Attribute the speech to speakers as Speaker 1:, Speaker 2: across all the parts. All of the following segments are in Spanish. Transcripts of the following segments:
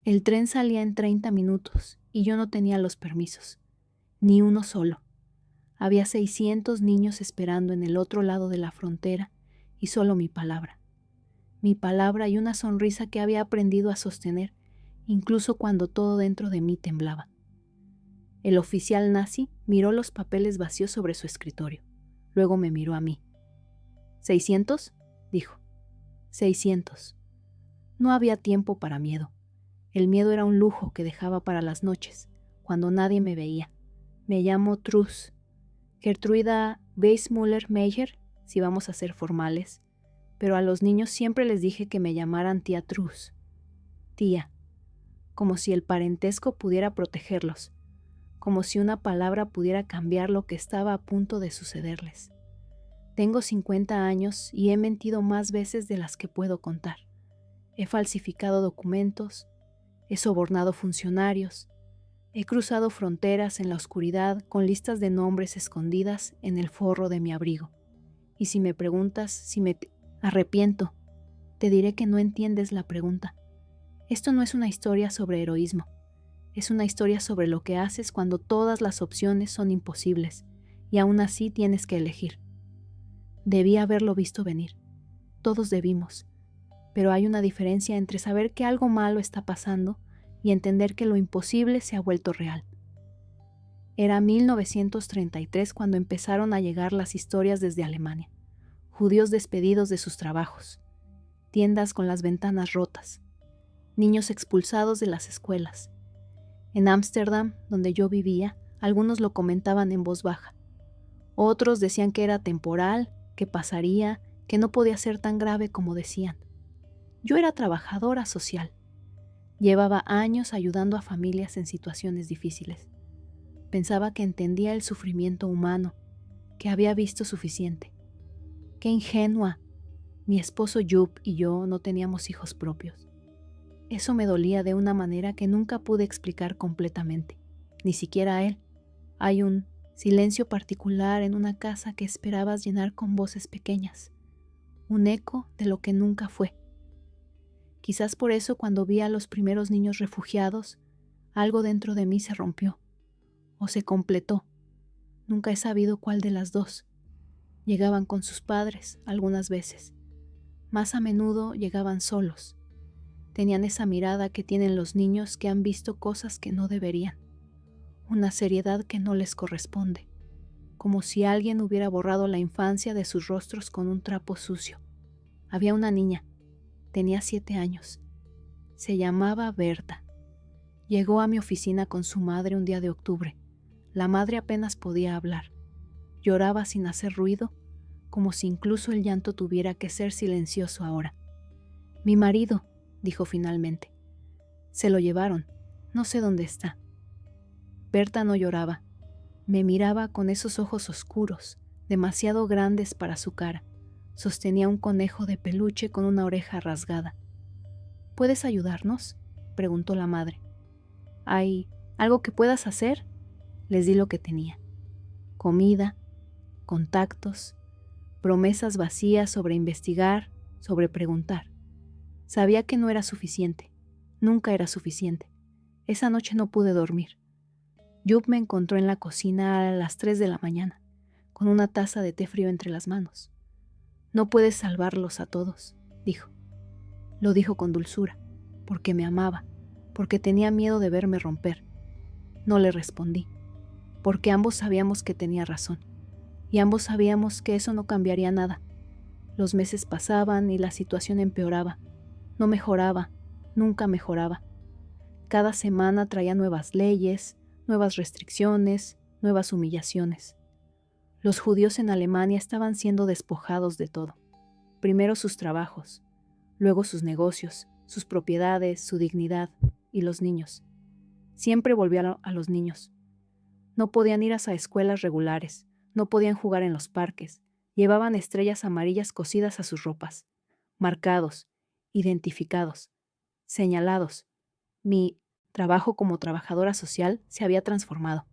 Speaker 1: El tren salía en 30 minutos y yo no tenía los permisos, ni uno solo. Había 600 niños esperando en el otro lado de la frontera y solo mi palabra. Mi palabra y una sonrisa que había aprendido a sostener, incluso cuando todo dentro de mí temblaba. El oficial nazi miró los papeles vacíos sobre su escritorio. Luego me miró a mí. ¿600? Dijo. 600. No había tiempo para miedo. El miedo era un lujo que dejaba para las noches, cuando nadie me veía. Me llamo Truss. Gertruida Weissmuller-Meyer, si vamos a ser formales, pero a los niños siempre les dije que me llamaran tía Truss. Tía, como si el parentesco pudiera protegerlos, como si una palabra pudiera cambiar lo que estaba a punto de sucederles. Tengo 50 años y he mentido más veces de las que puedo contar. He falsificado documentos, he sobornado funcionarios, he cruzado fronteras en la oscuridad con listas de nombres escondidas en el forro de mi abrigo. Y si me preguntas si me arrepiento, te diré que no entiendes la pregunta. Esto no es una historia sobre heroísmo. Es una historia sobre lo que haces cuando todas las opciones son imposibles y aún así tienes que elegir. Debí haberlo visto venir. Todos debimos. Pero hay una diferencia entre saber que algo malo está pasando y entender que lo imposible se ha vuelto real. Era 1933 cuando empezaron a llegar las historias desde Alemania. Judíos despedidos de sus trabajos, tiendas con las ventanas rotas, niños expulsados de las escuelas. En Ámsterdam, donde yo vivía, algunos lo comentaban en voz baja. Otros decían que era temporal, que pasaría, que no podía ser tan grave como decían. Yo era trabajadora social. Llevaba años ayudando a familias en situaciones difíciles. Pensaba que entendía el sufrimiento humano, que había visto suficiente. ¡Qué ingenua! Mi esposo Jupp y yo no teníamos hijos propios. Eso me dolía de una manera que nunca pude explicar completamente, ni siquiera a él. Hay un silencio particular en una casa que esperabas llenar con voces pequeñas, un eco de lo que nunca fue. Quizás por eso cuando vi a los primeros niños refugiados, algo dentro de mí se rompió, o se completó. Nunca he sabido cuál de las dos. Llegaban con sus padres algunas veces. Más a menudo llegaban solos. Tenían esa mirada que tienen los niños que han visto cosas que no deberían. Una seriedad que no les corresponde, como si alguien hubiera borrado la infancia de sus rostros con un trapo sucio. Había una niña. Tenía 7 años. Se llamaba Berta. Llegó a mi oficina con su madre un día de octubre. La madre apenas podía hablar. Lloraba sin hacer ruido, como si incluso el llanto tuviera que ser silencioso ahora. «Mi marido», dijo finalmente. «Se lo llevaron. No sé dónde está». Berta no lloraba. Me miraba con esos ojos oscuros, demasiado grandes para su cara. Sostenía un conejo de peluche con una oreja rasgada. «¿Puedes ayudarnos?», preguntó la madre. «¿Hay algo que puedas hacer?». Les di lo que tenía. Comida, contactos, promesas vacías sobre investigar, sobre preguntar. Sabía que no era suficiente. Nunca era suficiente. Esa noche no pude dormir. Jupp me encontró en la cocina a las 3 de la mañana, con una taza de té frío entre las manos. «No puedes salvarlos a todos», dijo. Lo dijo con dulzura, porque me amaba, porque tenía miedo de verme romper. No le respondí, porque ambos sabíamos que tenía razón, y ambos sabíamos que eso no cambiaría nada. Los meses pasaban y la situación empeoraba. No mejoraba, nunca mejoraba. Cada semana traía nuevas leyes, nuevas restricciones, nuevas humillaciones. Los judíos en Alemania estaban siendo despojados de todo. Primero sus trabajos, luego sus negocios, sus propiedades, su dignidad y los niños. Siempre volvía a los niños. No podían ir a escuelas regulares, no podían jugar en los parques, llevaban estrellas amarillas cosidas a sus ropas, marcados, identificados, señalados. Mi trabajo como trabajadora social se había transformado.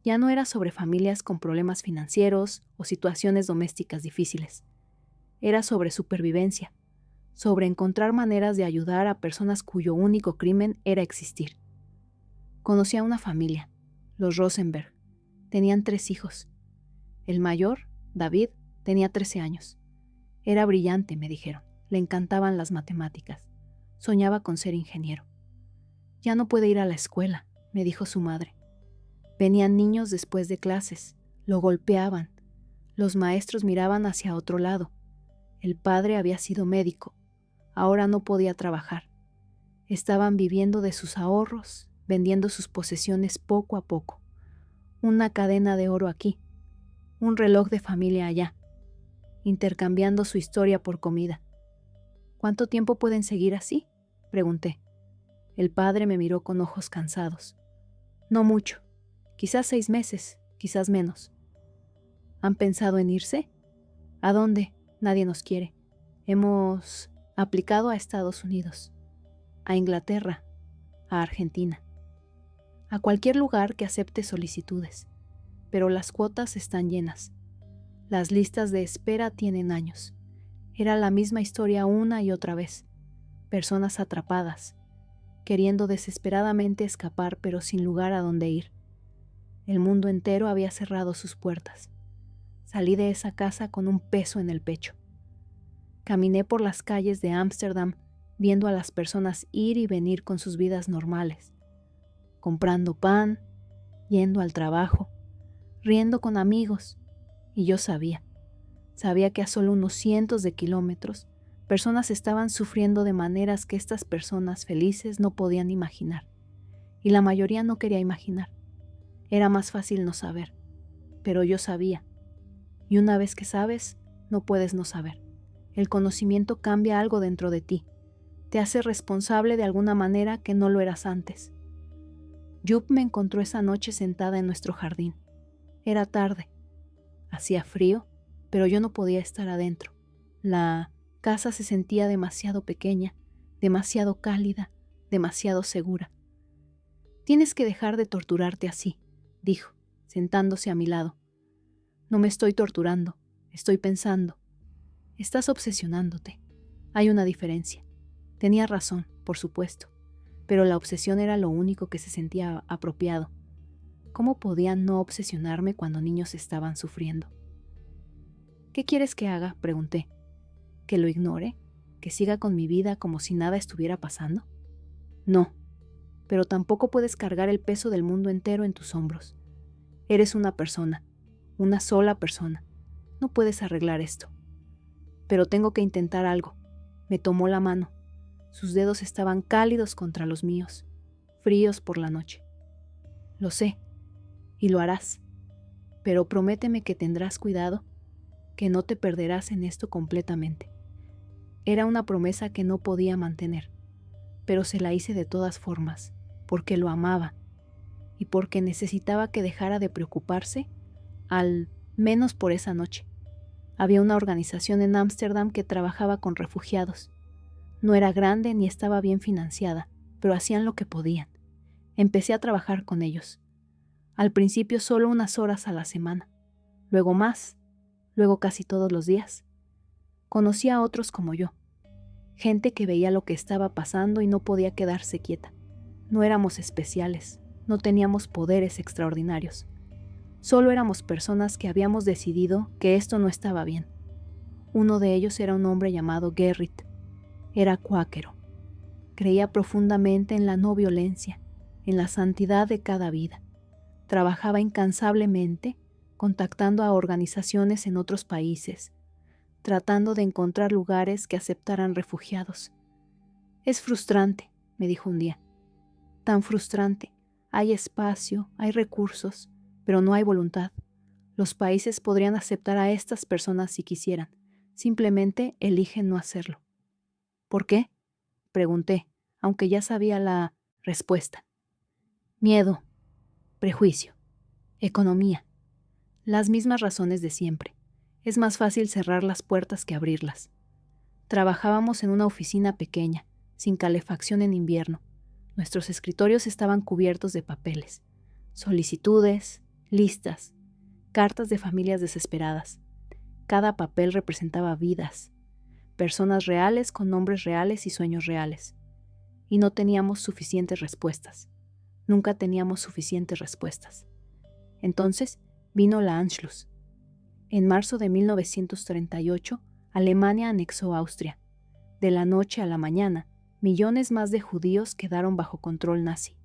Speaker 1: Ya no era sobre familias con problemas financieros o situaciones domésticas difíciles. Era sobre supervivencia, sobre encontrar maneras de ayudar a personas cuyo único crimen era existir. Conocí a una familia, los Rosenberg. Tenían 3 hijos. El mayor, David, tenía 13 años. Era brillante, me dijeron. Le encantaban las matemáticas. Soñaba con ser ingeniero. Ya no puede ir a la escuela, me dijo su madre. Venían niños después de clases, lo golpeaban. Los maestros miraban hacia otro lado. El padre había sido médico. Ahora no podía trabajar. Estaban viviendo de sus ahorros, vendiendo sus posesiones poco a poco. Una cadena de oro aquí, un reloj de familia allá, intercambiando su historia por comida. ¿Cuánto tiempo pueden seguir así?, pregunté. El padre me miró con ojos cansados. No mucho, quizás 6 meses, quizás menos. ¿Han pensado en irse? ¿A dónde? Nadie nos quiere. Hemos aplicado a Estados Unidos, a Inglaterra, a Argentina, a cualquier lugar que acepte solicitudes, pero las cuotas están llenas. Las listas de espera tienen años. Era la misma historia una y otra vez. Personas atrapadas, queriendo desesperadamente escapar pero sin lugar a dónde ir. El mundo entero había cerrado sus puertas. Salí de esa casa con un peso en el pecho. Caminé por las calles de Ámsterdam viendo a las personas ir y venir con sus vidas normales, comprando pan, yendo al trabajo, riendo con amigos, y yo sabía que a solo unos cientos de kilómetros, personas estaban sufriendo de maneras que estas personas felices no podían imaginar, y la mayoría no quería imaginar. Era más fácil no saber, pero yo sabía, y una vez que sabes, no puedes no saber. El conocimiento cambia algo dentro de ti, te hace responsable de alguna manera que no lo eras antes. Jupp me encontró esa noche sentada en nuestro jardín. Era tarde. Hacía frío, pero yo no podía estar adentro. La casa se sentía demasiado pequeña, demasiado cálida, demasiado segura. Tienes que dejar de torturarte así, dijo, sentándose a mi lado. No me estoy torturando, estoy pensando. Estás obsesionándote. Hay una diferencia. Tenía razón, por supuesto, pero la obsesión era lo único que se sentía apropiado. ¿Cómo podía no obsesionarme cuando niños estaban sufriendo? ¿Qué quieres que haga?, pregunté. ¿Que lo ignore? ¿Que siga con mi vida como si nada estuviera pasando? No, pero tampoco puedes cargar el peso del mundo entero en tus hombros. Eres una persona, una sola persona. No puedes arreglar esto. Pero tengo que intentar algo. Me tomó la mano. Sus dedos estaban cálidos contra los míos, fríos por la noche. Lo sé, y lo harás, pero prométeme que tendrás cuidado, que no te perderás en esto completamente. Era una promesa que no podía mantener, pero se la hice de todas formas, porque lo amaba y porque necesitaba que dejara de preocuparse, al menos por esa noche. Había una organización en Ámsterdam que trabajaba con refugiados. No era grande ni estaba bien financiada, pero hacían lo que podían. Empecé a trabajar con ellos. Al principio solo unas horas a la semana, luego más, luego casi todos los días. Conocí a otros como yo, gente que veía lo que estaba pasando y no podía quedarse quieta. No éramos especiales, no teníamos poderes extraordinarios. Solo éramos personas que habíamos decidido que esto no estaba bien. Uno de ellos era un hombre llamado Gerrit. Era cuáquero. Creía profundamente en la no violencia, en la santidad de cada vida. Trabajaba incansablemente, contactando a organizaciones en otros países, tratando de encontrar lugares que aceptaran refugiados. Es frustrante, me dijo un día. Tan frustrante. Hay espacio, hay recursos, pero no hay voluntad. Los países podrían aceptar a estas personas si quisieran. Simplemente eligen no hacerlo. ¿Por qué?, pregunté, aunque ya sabía la respuesta. Miedo, prejuicio, economía. Las mismas razones de siempre. Es más fácil cerrar las puertas que abrirlas. Trabajábamos en una oficina pequeña, sin calefacción en invierno. Nuestros escritorios estaban cubiertos de papeles, solicitudes, listas, cartas de familias desesperadas. Cada papel representaba vidas personas reales con nombres reales y sueños reales. Y no teníamos suficientes respuestas. Nunca teníamos suficientes respuestas. Entonces vino la Anschluss. En marzo de 1938, Alemania anexó Austria. De la noche a la mañana, millones más de judíos quedaron bajo control nazi.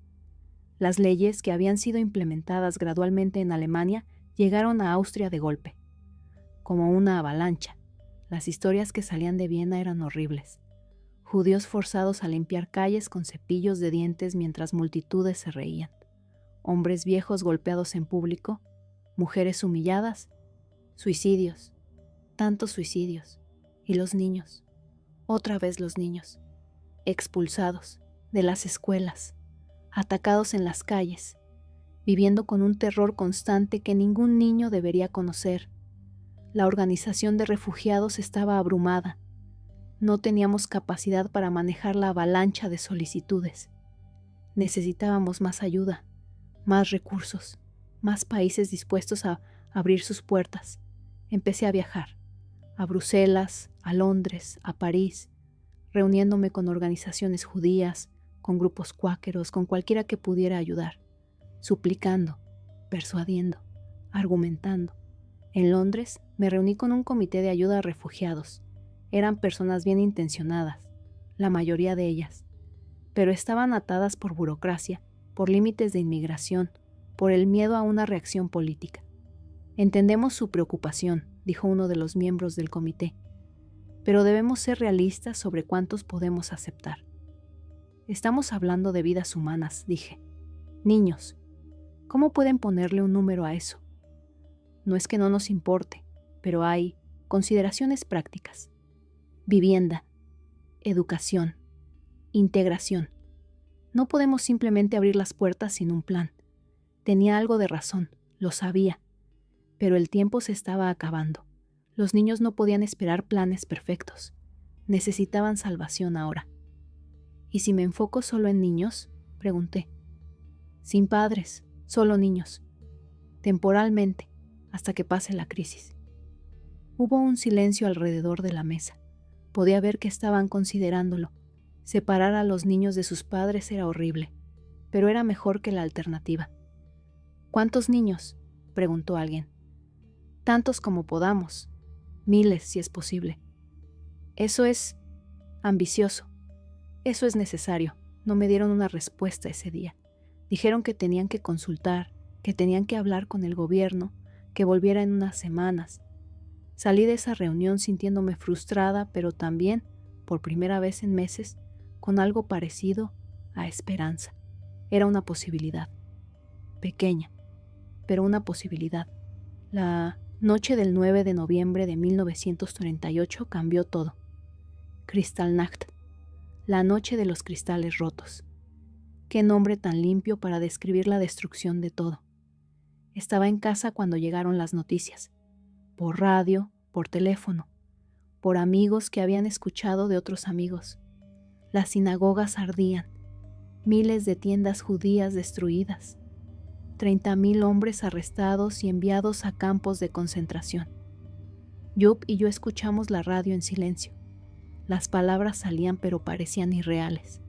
Speaker 1: Las leyes que habían sido implementadas gradualmente en Alemania llegaron a Austria de golpe. Como una avalancha, las historias que salían de Viena eran horribles. Judíos forzados a limpiar calles con cepillos de dientes mientras multitudes se reían. Hombres viejos golpeados en público, mujeres humilladas, suicidios, tantos suicidios. Y los niños, otra vez los niños, expulsados de las escuelas, atacados en las calles, viviendo con un terror constante que ningún niño debería conocer. La organización de refugiados estaba abrumada. No teníamos capacidad para manejar la avalancha de solicitudes. Necesitábamos más ayuda, más recursos, más países dispuestos a abrir sus puertas. Empecé a viajar, a Bruselas, a Londres, a París, reuniéndome con organizaciones judías, con grupos cuáqueros, con cualquiera que pudiera ayudar, suplicando, persuadiendo, argumentando. En Londres me reuní con un comité de ayuda a refugiados. Eran personas bien intencionadas, la mayoría de ellas, pero estaban atadas por burocracia, por límites de inmigración, por el miedo a una reacción política. Entendemos su preocupación, dijo uno de los miembros del comité, pero debemos ser realistas sobre cuántos podemos aceptar. Estamos hablando de vidas humanas, dije. Niños, ¿cómo pueden ponerle un número a eso? No es que no nos importe, pero hay consideraciones prácticas. Vivienda, educación, integración. No podemos simplemente abrir las puertas sin un plan. Tenía algo de razón, lo sabía, pero el tiempo se estaba acabando. Los niños no podían esperar planes perfectos. Necesitaban salvación ahora. ¿Y si me enfoco solo en niños?, pregunté. Sin padres, solo niños. Temporalmente, hasta que pase la crisis. Hubo un silencio alrededor de la mesa. Podía ver que estaban considerándolo. Separar a los niños de sus padres era horrible, pero era mejor que la alternativa. ¿Cuántos niños?, preguntó alguien. Tantos como podamos. Miles, si es posible. Eso es ambicioso. Eso es necesario. No me dieron una respuesta ese día. Dijeron que tenían que consultar, que tenían que hablar con el gobierno, que volviera en unas semanas. Salí de esa reunión sintiéndome frustrada, pero también, por primera vez en meses, con algo parecido a esperanza. Era una posibilidad. Pequeña, pero una posibilidad. La noche del 9 de noviembre de 1938 cambió todo. Kristallnacht, la noche de los cristales rotos. Qué nombre tan limpio para describir la destrucción de todo. Estaba en casa cuando llegaron las noticias. Por radio, por teléfono, por amigos que habían escuchado de otros amigos. Las sinagogas ardían, miles de tiendas judías destruidas, 30,000 hombres arrestados y enviados a campos de concentración. Yup y yo escuchamos la radio en silencio. Las palabras salían pero parecían irreales,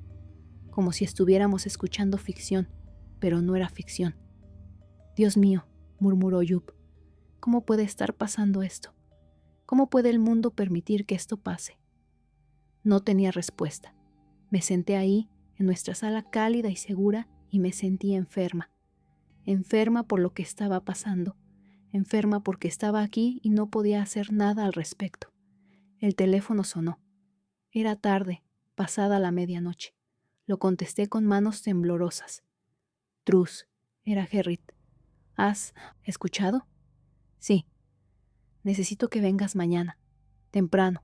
Speaker 1: como si estuviéramos escuchando ficción, pero no era ficción. Dios mío, murmuró Yup, ¿cómo puede estar pasando esto? ¿Cómo puede el mundo permitir que esto pase? No tenía respuesta. Me senté ahí, en nuestra sala cálida y segura, y me sentí enferma. Enferma por lo que estaba pasando. Enferma porque estaba aquí y no podía hacer nada al respecto. El teléfono sonó. Era tarde, pasada la medianoche. Lo contesté con manos temblorosas. Trus, era Gerrit. ¿Has escuchado? Sí. Necesito que vengas mañana, temprano.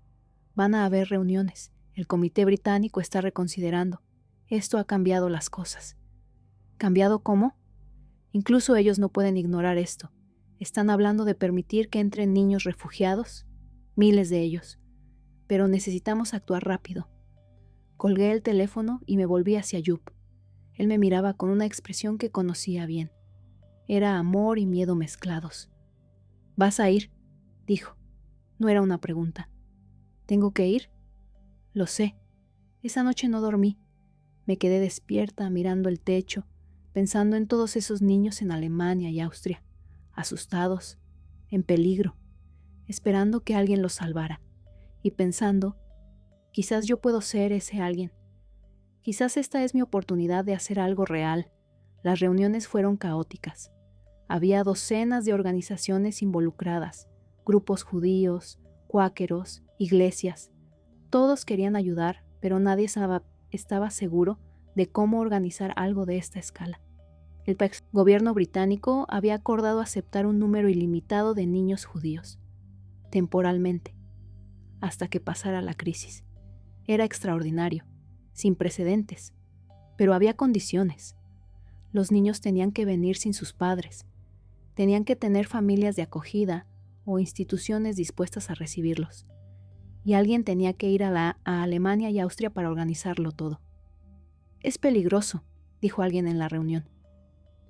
Speaker 1: Van a haber reuniones. El comité británico está reconsiderando. Esto ha cambiado las cosas. ¿Cambiado cómo? Incluso ellos no pueden ignorar esto. Están hablando de permitir que entren niños refugiados, miles de ellos. Pero necesitamos actuar rápido. Colgué el teléfono y me volví hacia Yup. Él me miraba con una expresión que conocía bien. Era amor y miedo mezclados. ¿Vas a ir?, dijo. No era una pregunta. ¿Tengo que ir? Lo sé. Esa noche no dormí. Me quedé despierta mirando el techo, pensando en todos esos niños en Alemania y Austria, asustados, en peligro, esperando que alguien los salvara, y pensando, quizás yo puedo ser ese alguien. Quizás esta es mi oportunidad de hacer algo real. Las reuniones fueron caóticas. Había docenas de organizaciones involucradas, grupos judíos, cuáqueros, iglesias. Todos querían ayudar, pero nadie estaba seguro de cómo organizar algo de esta escala. El gobierno británico había acordado aceptar un número ilimitado de niños judíos, temporalmente, hasta que pasara la crisis. Era extraordinario, sin precedentes, pero había condiciones. Los niños tenían que venir sin sus padres, tenían que tener familias de acogida o instituciones dispuestas a recibirlos, y alguien tenía que ir a Alemania y Austria para organizarlo todo. Es peligroso, dijo alguien en la reunión.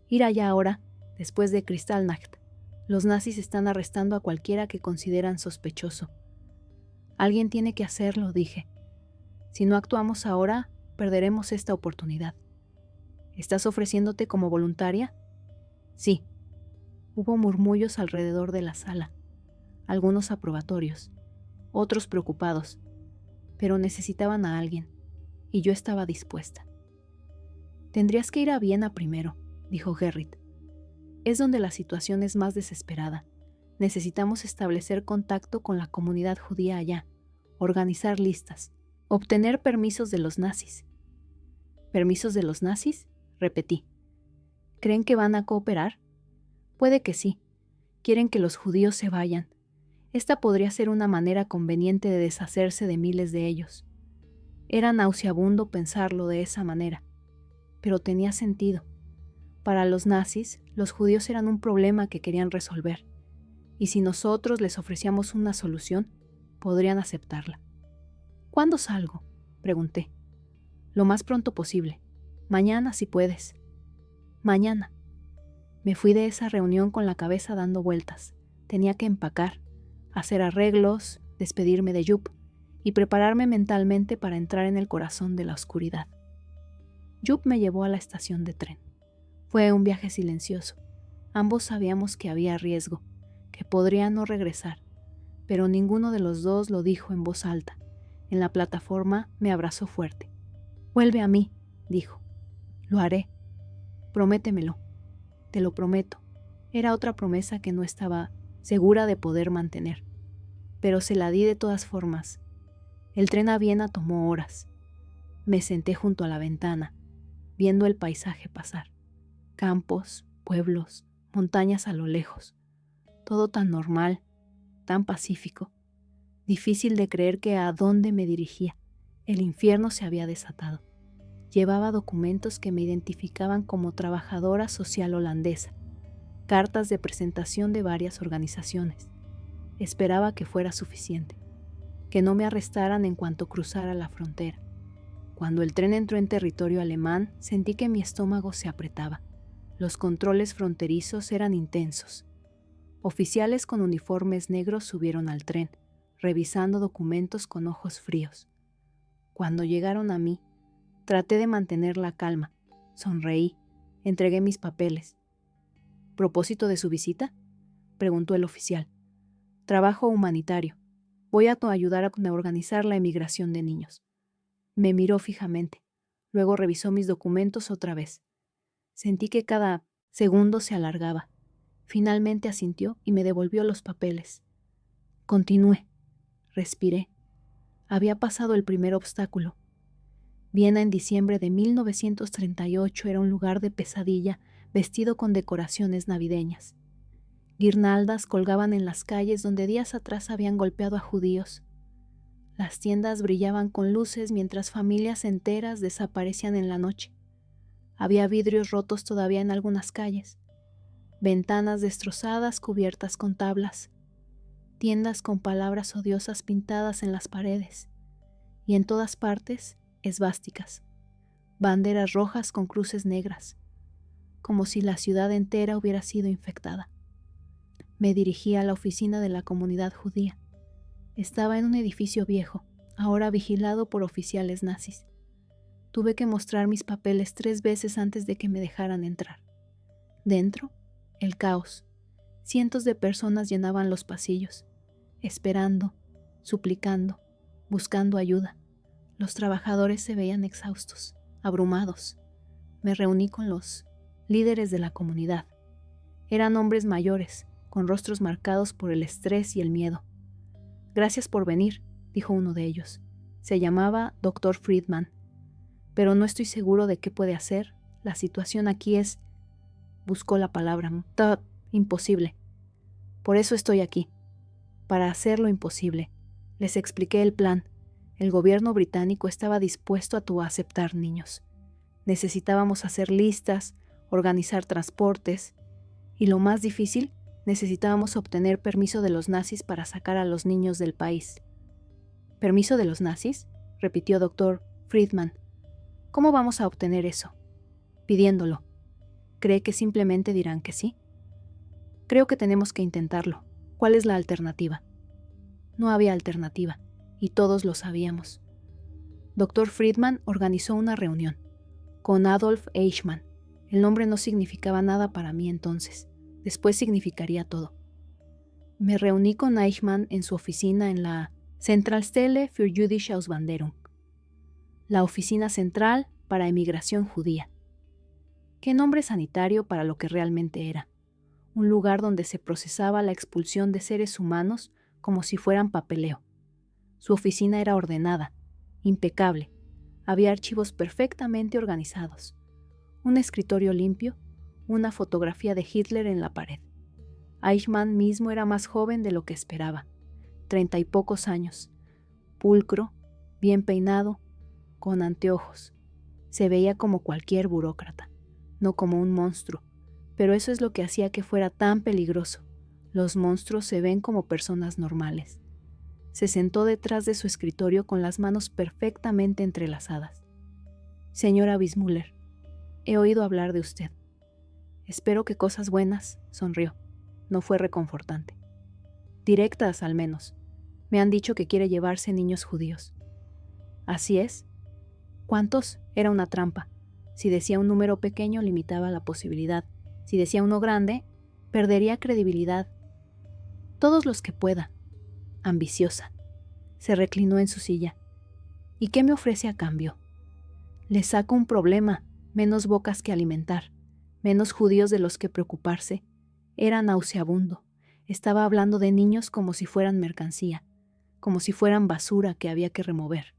Speaker 1: Ir allá ahora, después de Kristallnacht. Los nazis están arrestando a cualquiera que consideran sospechoso. Alguien tiene que hacerlo, dije. Si no actuamos ahora, perderemos esta oportunidad. ¿Estás ofreciéndote como voluntaria? Sí. Hubo murmullos alrededor de la sala, algunos aprobatorios, otros preocupados, pero necesitaban a alguien, y yo estaba dispuesta. Tendrías que ir a Viena primero, dijo Gerrit. Es donde la situación es más desesperada. Necesitamos establecer contacto con la comunidad judía allá, organizar listas, obtener permisos de los nazis. ¿Permisos de los nazis? Repetí. ¿Creen que van a cooperar? Puede que sí. Quieren que los judíos se vayan. Esta podría ser una manera conveniente de deshacerse de miles de ellos. Era nauseabundo pensarlo de esa manera, pero tenía sentido. Para los nazis, los judíos eran un problema que querían resolver, y si nosotros les ofrecíamos una solución, podrían aceptarla. ¿Cuándo salgo?, pregunté. Lo más pronto posible. Mañana, si puedes. Mañana. Me fui de esa reunión con la cabeza dando vueltas. Tenía que empacar, hacer arreglos, despedirme de Jupp y prepararme mentalmente para entrar en el corazón de la oscuridad. Jupp me llevó a la estación de tren. Fue un viaje silencioso. Ambos sabíamos que había riesgo, que podría no regresar, pero ninguno de los dos lo dijo en voz alta. En la plataforma me abrazó fuerte. «Vuelve a mí», dijo. «Lo haré. Prométemelo». «Te lo prometo». Era otra promesa que no estaba segura de poder mantener, pero se la di de todas formas. El tren a Viena tomó horas. Me senté junto a la ventana, viendo el paisaje pasar. Campos, pueblos, montañas a lo lejos. Todo tan normal, tan pacífico. Difícil de creer que a dónde me dirigía. El infierno se había desatado. Llevaba documentos que me identificaban como trabajadora social holandesa, cartas de presentación de varias organizaciones. Esperaba que fuera suficiente, que no me arrestaran en cuanto cruzara la frontera. Cuando el tren entró en territorio alemán, sentí que mi estómago se apretaba. Los controles fronterizos eran intensos. Oficiales con uniformes negros subieron al tren, revisando documentos con ojos fríos. Cuando llegaron a mí, traté de mantener la calma. Sonreí, entregué mis papeles. ¿Propósito de su visita?, preguntó el oficial. Trabajo humanitario. Voy a ayudar a organizar la emigración de niños. Me miró fijamente. Luego revisó mis documentos otra vez. Sentí que cada segundo se alargaba. Finalmente asintió y me devolvió los papeles. Continué. Respiré. Había pasado el primer obstáculo. Viena en diciembre de 1938 era un lugar de pesadilla vestido con decoraciones navideñas. Guirnaldas colgaban en las calles donde días atrás habían golpeado a judíos. Las tiendas brillaban con luces mientras familias enteras desaparecían en la noche. Había vidrios rotos todavía en algunas calles, ventanas destrozadas cubiertas con tablas, tiendas con palabras odiosas pintadas en las paredes, y en todas partes esvásticas, banderas rojas con cruces negras, como si la ciudad entera hubiera sido infectada. Me dirigí a la oficina de la comunidad judía. Estaba en un edificio viejo, ahora vigilado por oficiales nazis. Tuve que mostrar mis papeles 3 veces antes de que me dejaran entrar. Dentro, el caos. Cientos de personas llenaban los pasillos, esperando, suplicando, buscando ayuda. Los trabajadores se veían exhaustos, abrumados. Me reuní con los líderes de la comunidad. Eran hombres mayores, con rostros marcados por el estrés y el miedo. «Gracias por venir», dijo uno de ellos. Se llamaba Dr. Friedman. «Pero no estoy seguro de qué puede hacer. La situación aquí es...» Buscó la palabra. «Imposible. Por eso estoy aquí. Para hacer lo imposible». Les expliqué el plan. El gobierno británico estaba dispuesto a aceptar niños. Necesitábamos hacer listas, organizar transportes, y lo más difícil, necesitábamos obtener permiso de los nazis para sacar a los niños del país. ¿Permiso de los nazis?, repitió Dr. Friedman. ¿Cómo vamos a obtener eso? Pidiéndolo. ¿Cree que simplemente dirán que sí? Creo que tenemos que intentarlo. ¿Cuál es la alternativa? No había alternativa, y todos lo sabíamos. Dr. Friedman organizó una reunión con Adolf Eichmann. El nombre no significaba nada para mí entonces. Después significaría todo. Me reuní con Eichmann en su oficina en la Zentralstelle für jüdische Auswanderung, la oficina central para emigración judía. Qué nombre sanitario para lo que realmente era. Un lugar donde se procesaba la expulsión de seres humanos como si fueran papeleo. Su oficina era ordenada, impecable. Había archivos perfectamente organizados. Un escritorio limpio, una fotografía de Hitler en la pared. Eichmann mismo era más joven de lo que esperaba, 30 y pocos años, pulcro, bien peinado, con anteojos. Se veía como cualquier burócrata, no como un monstruo, pero eso es lo que hacía que fuera tan peligroso. Los monstruos se ven como personas normales. Se sentó detrás de su escritorio con las manos perfectamente entrelazadas. «Señora Bismüller, he oído hablar de usted. Espero que cosas buenas», sonrió. No fue reconfortante. «Directas, al menos. Me han dicho que quiere llevarse niños judíos». «¿Así es?» «¿Cuántos?» Era una trampa. Si decía un número pequeño, limitaba la posibilidad. Si decía uno grande, perdería credibilidad. «Todos los que pueda». Ambiciosa. Se reclinó en su silla. «¿Y qué me ofrece a cambio?» «Le saco un problema, menos bocas que alimentar, menos judíos de los que preocuparse». Era nauseabundo. Estaba hablando de niños como si fueran mercancía, como si fueran basura que había que remover.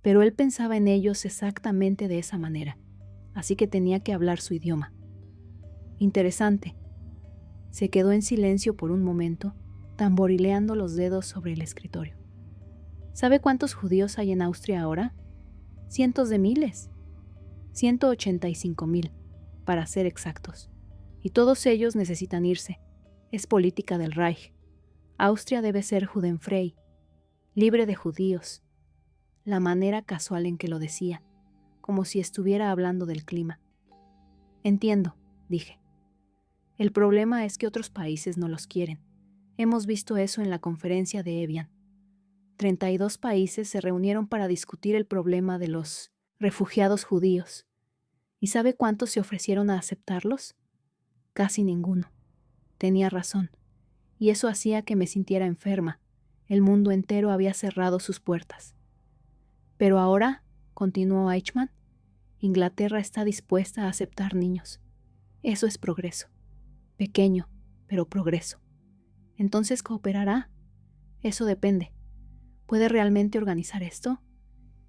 Speaker 1: Pero él pensaba en ellos exactamente de esa manera, así que tenía que hablar su idioma. «Interesante». Se quedó en silencio por un momento, tamborileando los dedos sobre el escritorio. «¿Sabe cuántos judíos hay en Austria ahora? Cientos de miles. 185,000, para ser exactos. Y todos ellos necesitan irse. Es política del Reich. Austria debe ser judenfrei, libre de judíos». La manera casual en que lo decía, como si estuviera hablando del clima. «Entiendo», dije. «El problema es que otros países no los quieren. Hemos visto eso en la conferencia de Evian. 32 países se reunieron para discutir el problema de los refugiados judíos. ¿Y sabe cuántos se ofrecieron a aceptarlos? Casi ninguno». Tenía razón, y eso hacía que me sintiera enferma. El mundo entero había cerrado sus puertas. «Pero ahora», continuó Eichmann, «Inglaterra está dispuesta a aceptar niños. Eso es progreso. Pequeño, pero progreso. ¿Entonces cooperará? Eso depende. ¿Puede realmente organizar esto?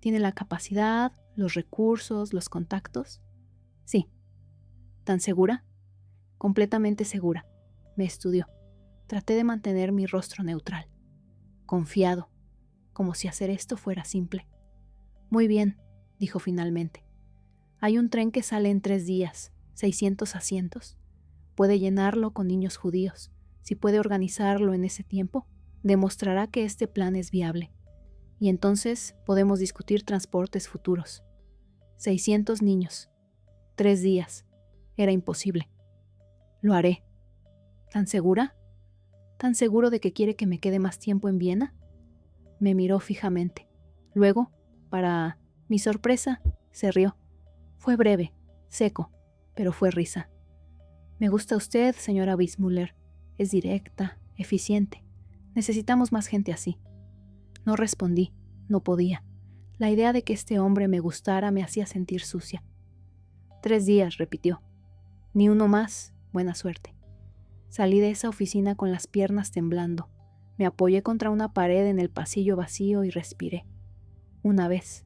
Speaker 1: ¿Tiene la capacidad, los recursos, los contactos?» «Sí». «¿Tan segura?» «Completamente segura». Me estudió. Traté de mantener mi rostro neutral. Confiado, como si hacer esto fuera simple. «Muy bien», dijo finalmente. «Hay un tren que sale en 3 días, 600 asientos. Puede llenarlo con niños judíos. Si puede organizarlo en ese tiempo, demostrará que este plan es viable. Y entonces podemos discutir transportes futuros. 600 niños. 3 días. Era imposible. Lo haré». «¿Tan segura? ¿Tan seguro de que quiere que me quede más tiempo en Viena?» Me miró fijamente. Luego, para mi sorpresa, se rió. Fue breve, seco, pero fue risa. Me gusta usted, señora Weissmuller. Es directa, eficiente. Necesitamos más gente así. No respondí, no podía. La idea de que este hombre me gustara me hacía sentir sucia. 3 días, repitió. Ni uno más, buena suerte. Salí de esa oficina con las piernas temblando. Me apoyé contra una pared en el pasillo vacío y respiré. 1 vez,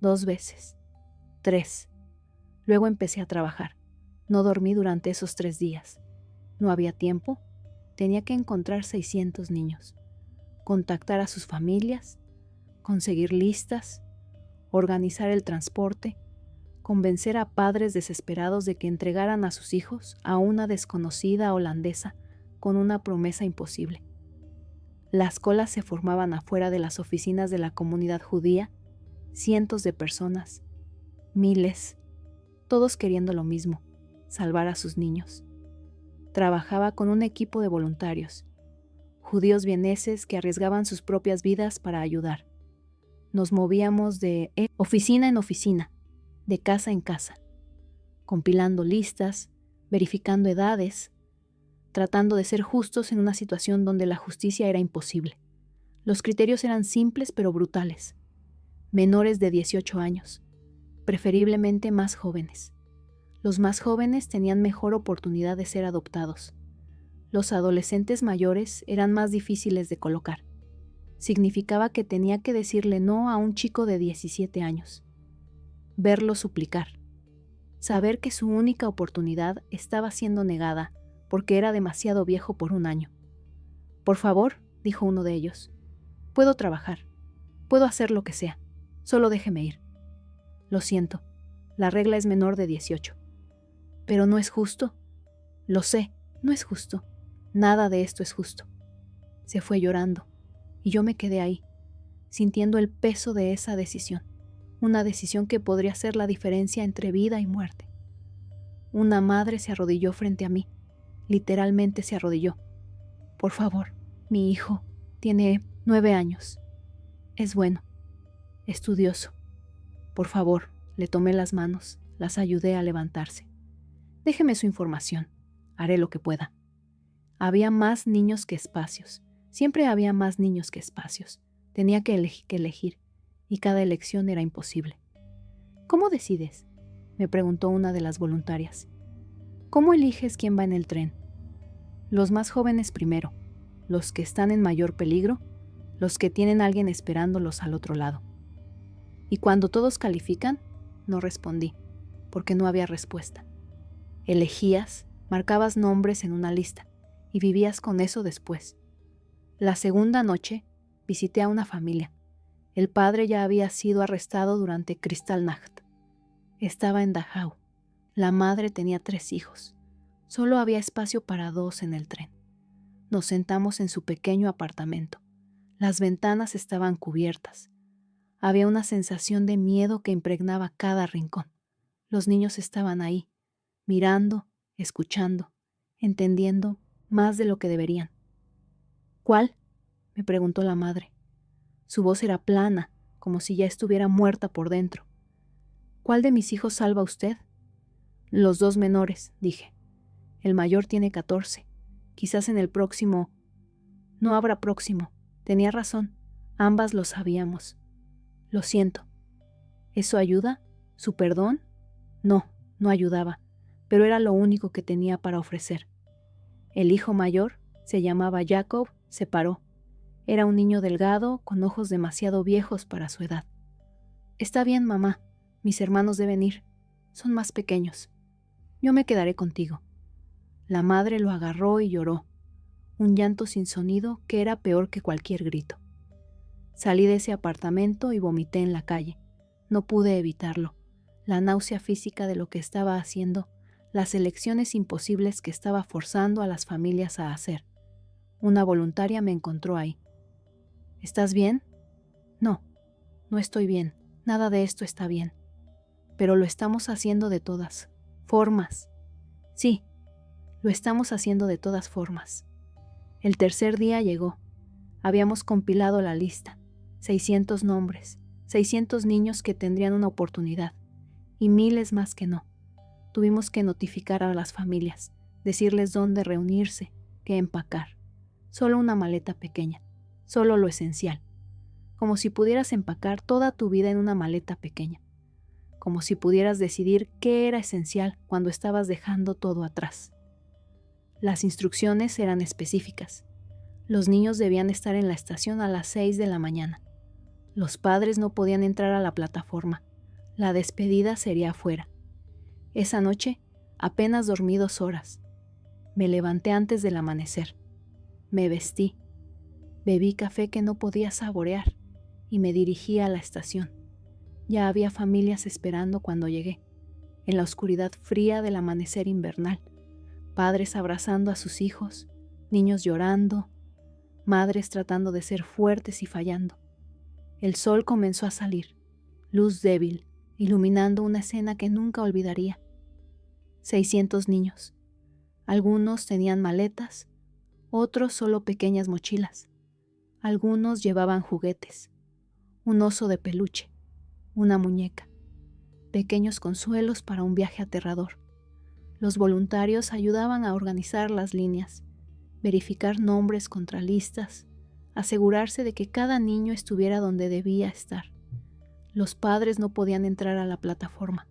Speaker 1: 2 veces, 3. Luego empecé a trabajar. No dormí durante esos 3 días. No había tiempo. Tenía que encontrar 600 niños, contactar a sus familias, conseguir listas, organizar el transporte, convencer a padres desesperados de que entregaran a sus hijos a una desconocida holandesa con una promesa imposible. Las colas se formaban afuera de las oficinas de la comunidad judía, cientos de personas, miles, todos queriendo lo mismo, salvar a sus niños. Trabajaba con un equipo de voluntarios, judíos vieneses que arriesgaban sus propias vidas para ayudar. Nos movíamos de oficina en oficina, de casa en casa, compilando listas, verificando edades, tratando de ser justos en una situación donde la justicia era imposible. Los criterios eran simples pero brutales. Menores de 18 años, preferiblemente más jóvenes. Los más jóvenes tenían mejor oportunidad de ser adoptados. Los adolescentes mayores eran más difíciles de colocar. Significaba que tenía que decirle no a un chico de 17 años. Verlo suplicar. Saber que su única oportunidad estaba siendo negada porque era demasiado viejo por 1 año. Por favor, dijo uno de ellos. Puedo trabajar. Puedo hacer lo que sea. Solo déjeme ir. Lo siento. La regla es menor de 18. Pero no es justo. Lo sé, no es justo. Nada de esto es justo. Se fue llorando, y yo me quedé ahí, sintiendo el peso de esa decisión. Una decisión que podría hacer la diferencia entre vida y muerte. Una madre se arrodilló frente a mí. Literalmente se arrodilló. Por favor, mi hijo tiene 9 años. Es bueno. Estudioso. Por favor, le tomé las manos, las ayudé a levantarse. Déjeme su información. Haré lo que pueda. Había más niños que espacios. Siempre había más niños que espacios. Tenía que elegir, y cada elección era imposible. ¿Cómo decides?, me preguntó una de las voluntarias. ¿Cómo eliges quién va en el tren? Los más jóvenes primero, los que están en mayor peligro, los que tienen a alguien esperándolos al otro lado. ¿Y cuando todos califican? No respondí, porque no había respuesta. Elegías, marcabas nombres en una lista, y vivías con eso después. La segunda noche, visité a una familia. El padre ya había sido arrestado durante Kristallnacht. Estaba en Dachau. La madre tenía 3 hijos. Solo había espacio para 2 en el tren. Nos sentamos en su pequeño apartamento. Las ventanas estaban cubiertas. Había una sensación de miedo que impregnaba cada rincón. Los niños estaban ahí, mirando, escuchando, entendiendo más de lo que deberían. ¿Cuál?, me preguntó la madre. Su voz era plana, como si ya estuviera muerta por dentro. ¿Cuál de mis hijos salva usted? Los 2 menores, dije. El mayor tiene 14. Quizás en el próximo... No habrá próximo. Tenía razón. Ambas lo sabíamos. Lo siento. ¿Eso ayuda? ¿Su perdón? No, no ayudaba, pero era lo único que tenía para ofrecer. El hijo mayor, se llamaba Jacob, se paró. Era un niño delgado, con ojos demasiado viejos para su edad. Está bien, mamá. Mis hermanos deben ir. Son más pequeños. Yo me quedaré contigo. La madre lo agarró y lloró. Un llanto sin sonido que era peor que cualquier grito. Salí de ese apartamento y vomité en la calle. No pude evitarlo. La náusea física de lo que estaba haciendo, las elecciones imposibles que estaba forzando a las familias a hacer. Una voluntaria me encontró ahí. ¿Estás bien? No, no estoy bien. Nada de esto está bien. Pero lo estamos haciendo de todas formas. Sí, lo estamos haciendo de todas formas. El tercer día llegó. Habíamos compilado la lista, 600 nombres, 600 niños que tendrían una oportunidad, y miles más que no. Tuvimos que notificar a las familias, decirles dónde reunirse, qué empacar. Solo una maleta pequeña, solo lo esencial. Como si pudieras empacar toda tu vida en una maleta pequeña. Como si pudieras decidir qué era esencial cuando estabas dejando todo atrás. Las instrucciones eran específicas. Los niños debían estar en la estación a las 6 de la mañana. Los padres no podían entrar a la plataforma. La despedida sería afuera. Esa noche apenas dormí 2 horas. Me levanté antes del amanecer. Me vestí. Bebí café que no podía saborear y me dirigí a la estación. Ya había familias esperando cuando llegué, en la oscuridad fría del amanecer invernal. Padres abrazando a sus hijos, niños llorando, madres tratando de ser fuertes y fallando. El sol comenzó a salir, luz débil, iluminando una escena que nunca olvidaría. 600 niños. Algunos tenían maletas, otros solo pequeñas mochilas. Algunos llevaban juguetes, un oso de peluche, una muñeca, pequeños consuelos para un viaje aterrador. Los voluntarios ayudaban a organizar las líneas, verificar nombres contra listas, asegurarse de que cada niño estuviera donde debía estar. Los padres no podían entrar a la plataforma.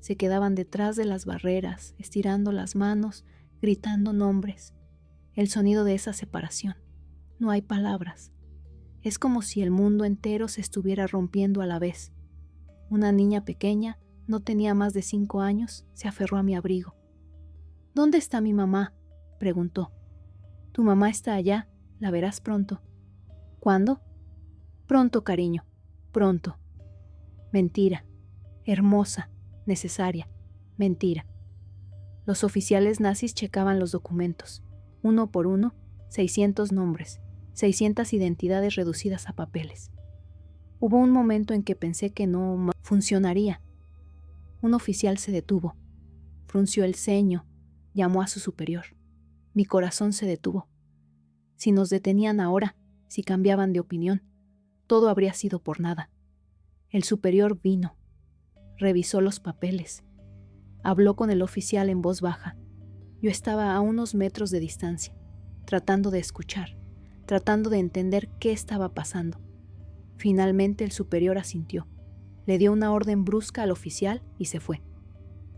Speaker 1: Se quedaban detrás de las barreras, estirando las manos, gritando nombres. El sonido de esa separación. No hay palabras. Es como si el mundo entero se estuviera rompiendo a la vez. Una niña pequeña, no tenía más de 5 años, se aferró a mi abrigo. ¿Dónde está mi mamá?, preguntó. Tu mamá está allá, la verás pronto. ¿Cuándo? Pronto, cariño, pronto. Mentira, hermosa, necesaria, mentira. Los oficiales nazis checaban los documentos, uno por uno, 600 nombres, 600 identidades reducidas a papeles. Hubo un momento en que pensé que no funcionaría. Un oficial se detuvo, frunció el ceño, llamó a su superior. Mi corazón se detuvo. Si nos detenían ahora, si cambiaban de opinión, todo habría sido por nada. El superior vino, revisó los papeles, habló con el oficial en voz baja. Yo estaba a unos metros de distancia, tratando de escuchar, tratando de entender qué estaba pasando. Finalmente el superior asintió, le dio una orden brusca al oficial y se fue.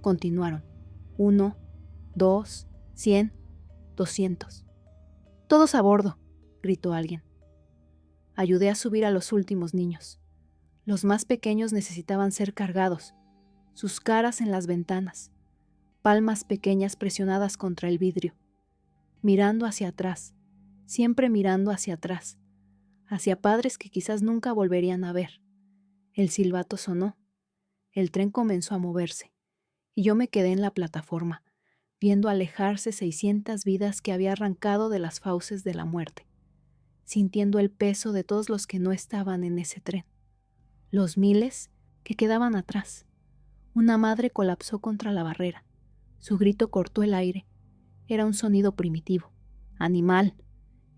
Speaker 1: Continuaron. 1, 2, 100, 200. «Todos a bordo», gritó alguien. Ayudé a subir a los últimos niños. Los más pequeños necesitaban ser cargados, sus caras en las ventanas, palmas pequeñas presionadas contra el vidrio, mirando hacia atrás, siempre mirando hacia atrás, hacia padres que quizás nunca volverían a ver. El silbato sonó, el tren comenzó a moverse, y yo me quedé en la plataforma, viendo alejarse 600 vidas que había arrancado de las fauces de la muerte, sintiendo el peso de todos los que no estaban en ese tren, los miles que quedaban atrás. Una madre colapsó contra la barrera. Su grito cortó el aire. Era un sonido primitivo, animal,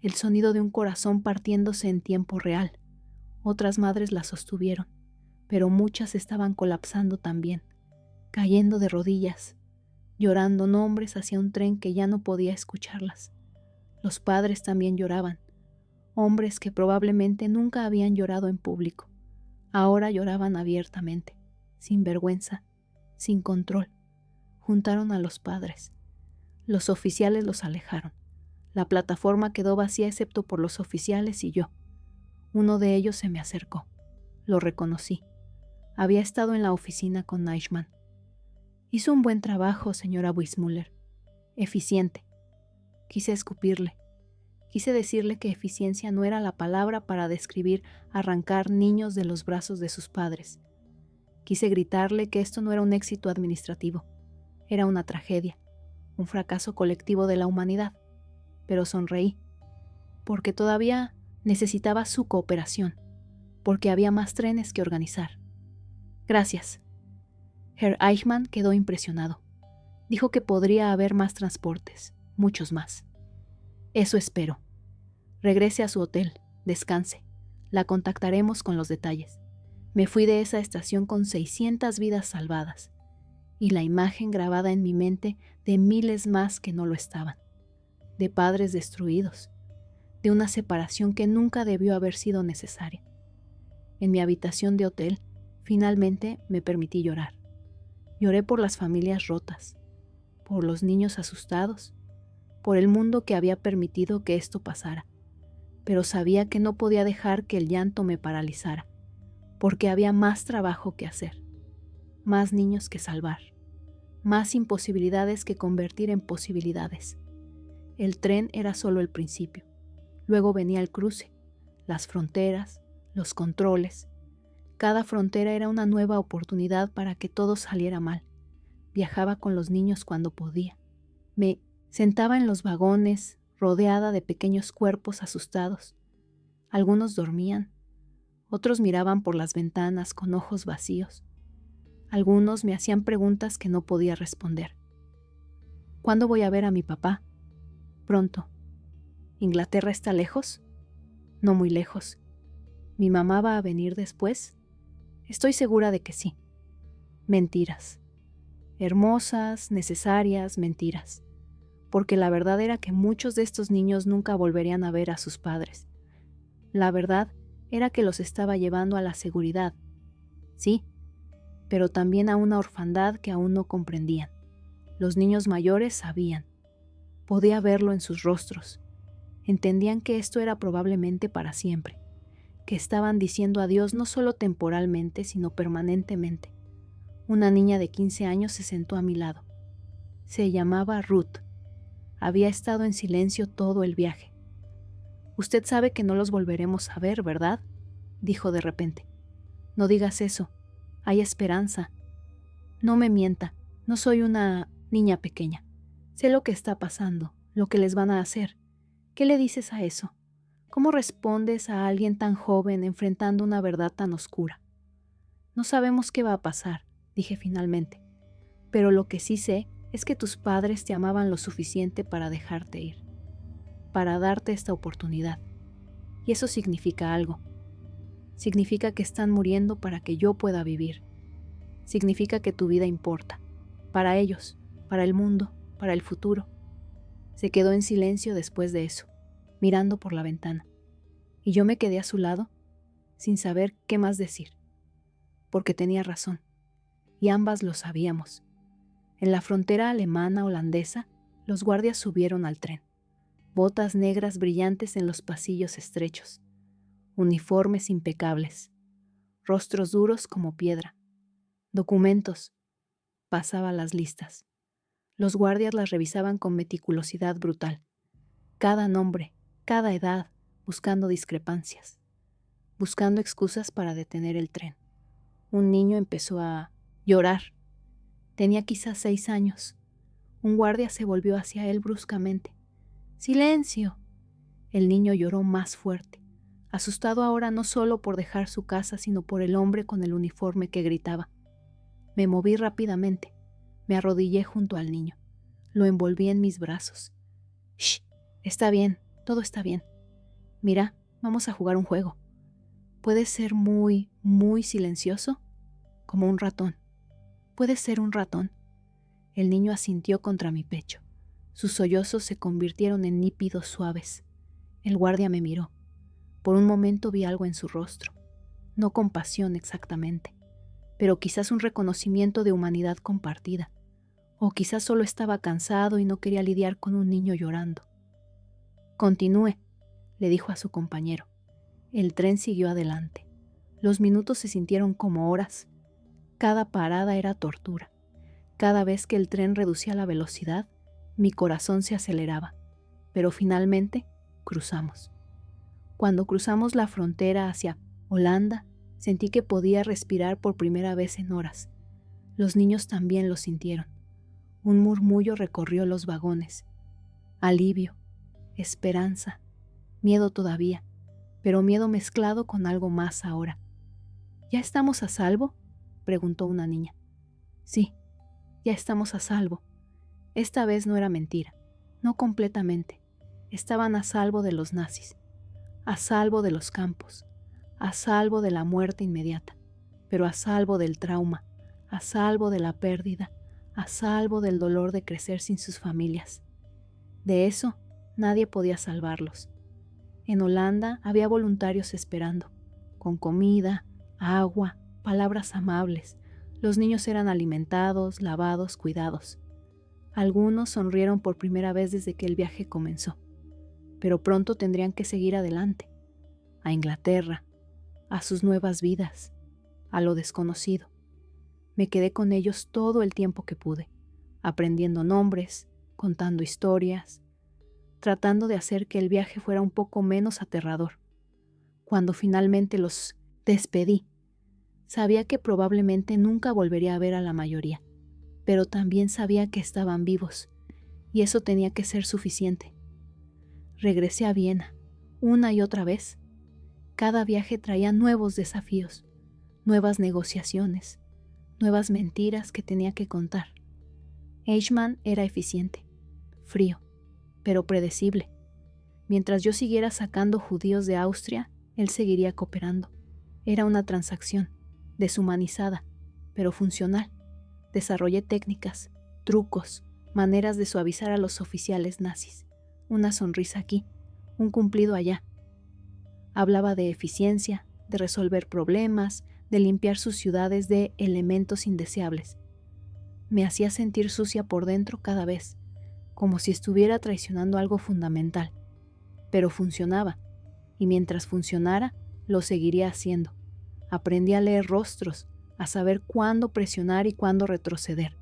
Speaker 1: el sonido de un corazón partiéndose en tiempo real. Otras madres la sostuvieron, pero muchas estaban colapsando también, cayendo de rodillas, llorando nombres hacia un tren que ya no podía escucharlas. Los padres también lloraban, hombres que probablemente nunca habían llorado en público. Ahora lloraban abiertamente, sin vergüenza, sin control. Juntaron a los padres. Los oficiales los alejaron. La plataforma quedó vacía excepto por los oficiales y yo. Uno de ellos se me acercó. Lo reconocí. Había estado en la oficina con Eichmann. Hizo un buen trabajo, señora Weissmuller. Eficiente. Quise escupirle. Quise decirle que eficiencia no era la palabra para describir arrancar niños de los brazos de sus padres. Quise gritarle que esto no era un éxito administrativo. Era una tragedia, un fracaso colectivo de la humanidad. Pero sonreí, porque todavía necesitaba su cooperación, porque había más trenes que organizar. Gracias. Herr Eichmann quedó impresionado. Dijo que podría haber más transportes, muchos más. Eso espero. Regrese a su hotel. Descanse. La contactaremos con los detalles. Me fui de esa estación con 600 vidas salvadas y la imagen grabada en mi mente de miles más que no lo estaban, de padres destruidos, de una separación que nunca debió haber sido necesaria. En mi habitación de hotel, finalmente me permití llorar. Lloré por las familias rotas, por los niños asustados, por el mundo que había permitido que esto pasara, pero sabía que no podía dejar que el llanto me paralizara, porque había más trabajo que hacer, más niños que salvar, más imposibilidades que convertir en posibilidades. El tren era solo el principio. Luego venía el cruce, las fronteras, los controles. Cada frontera era una nueva oportunidad para que todo saliera mal. Viajaba con los niños cuando podía. Me sentaba en los vagones, rodeada de pequeños cuerpos asustados. Algunos dormían, otros miraban por las ventanas con ojos vacíos. Algunos me hacían preguntas que no podía responder. ¿Cuándo voy a ver a mi papá? Pronto. ¿Inglaterra está lejos? No muy lejos. ¿Mi mamá va a venir después? Estoy segura de que sí. Mentiras. Hermosas, necesarias mentiras. Porque la verdad era que muchos de estos niños nunca volverían a ver a sus padres. La verdad era que los estaba llevando a la seguridad. Sí, pero también a una orfandad que aún no comprendían. Los niños mayores sabían. Podía verlo en sus rostros. Entendían que esto era probablemente para siempre, que estaban diciendo adiós no solo temporalmente, sino permanentemente. Una niña de 15 años se sentó a mi lado. Se llamaba Ruth. Había estado en silencio todo el viaje. «Usted sabe que no los volveremos a ver, ¿verdad?», dijo de repente. «No digas eso. Hay esperanza. No me mienta. No soy una niña pequeña. Sé lo que está pasando, lo que les van a hacer. ¿Qué le dices a eso? ¿Cómo respondes a alguien tan joven enfrentando una verdad tan oscura? No sabemos qué va a pasar», dije finalmente, «pero lo que sí sé es que tus padres te amaban lo suficiente para dejarte ir, para darte esta oportunidad. Y eso significa algo. Significa que están muriendo para que yo pueda vivir. Significa que tu vida importa, para ellos, para el mundo, para el futuro». Se quedó en silencio después de eso, mirando por la ventana, y yo me quedé a su lado, sin saber qué más decir, porque tenía razón, y ambas lo sabíamos. En la frontera alemana-holandesa, los guardias subieron al tren, botas negras brillantes en los pasillos estrechos, uniformes impecables, rostros duros como piedra, documentos. Pasaba las listas. Los guardias las revisaban con meticulosidad brutal. Cada nombre, cada edad, buscando discrepancias, buscando excusas para detener el tren. Un niño empezó a llorar. Tenía quizás 6 años. Un guardia se volvió hacia él bruscamente. ¡Silencio! El niño lloró más fuerte, asustado ahora no solo por dejar su casa, sino por el hombre con el uniforme que gritaba. Me moví rápidamente. Me arrodillé junto al niño. Lo envolví en mis brazos. «Shh, está bien, todo está bien. Mira, vamos a jugar un juego. ¿Puedes ser muy, muy silencioso? Como un ratón. ¿Puedes ser un ratón?» El niño asintió contra mi pecho. Sus sollozos se convirtieron en nípidos suaves. El guardia me miró. Por un momento vi algo en su rostro. No compasión exactamente, pero quizás un reconocimiento de humanidad compartida. O quizás solo estaba cansado y no quería lidiar con un niño llorando. «Continúe», le dijo a su compañero. El tren siguió adelante. Los minutos se sintieron como horas. Cada parada era tortura. Cada vez que el tren reducía la velocidad, mi corazón se aceleraba. Pero finalmente cruzamos. Cuando cruzamos la frontera hacia Holanda, sentí que podía respirar por primera vez en horas. Los niños también lo sintieron. Un murmullo recorrió los vagones. Alivio, esperanza, miedo todavía, pero miedo mezclado con algo más ahora. «¿Ya estamos a salvo?», preguntó una niña. «Sí, ya estamos a salvo». Esta vez no era mentira, no completamente. Estaban a salvo de los nazis. a salvo de los campos, a salvo de la muerte inmediata, pero a salvo del trauma, a salvo de la pérdida, a salvo del dolor de crecer sin sus familias. De eso nadie podía salvarlos. En Holanda había voluntarios esperando, con comida, agua, palabras amables. Los niños eran alimentados, lavados, cuidados. Algunos sonrieron por primera vez desde que el viaje comenzó, pero pronto tendrían que seguir adelante, a Inglaterra, a sus nuevas vidas, a lo desconocido. Me quedé con ellos todo el tiempo que pude, aprendiendo nombres, contando historias, tratando de hacer que el viaje fuera un poco menos aterrador. Cuando finalmente los despedí, sabía que probablemente nunca volvería a ver a la mayoría, pero también sabía que estaban vivos, y eso tenía que ser suficiente. Regresé a Viena, una y otra vez. Cada viaje traía nuevos desafíos, nuevas negociaciones, nuevas mentiras que tenía que contar. Eichmann era eficiente, frío, pero predecible. Mientras yo siguiera sacando judíos de Austria, él seguiría cooperando. Era una transacción, deshumanizada, pero funcional. Desarrollé técnicas, trucos, maneras de suavizar a los oficiales nazis. Una sonrisa aquí, un cumplido allá. Hablaba de eficiencia, de resolver problemas, de limpiar sus ciudades de elementos indeseables. Me hacía sentir sucia por dentro cada vez, como si estuviera traicionando algo fundamental. Pero funcionaba, y mientras funcionara, lo seguiría haciendo. Aprendí a leer rostros, a saber cuándo presionar y cuándo retroceder,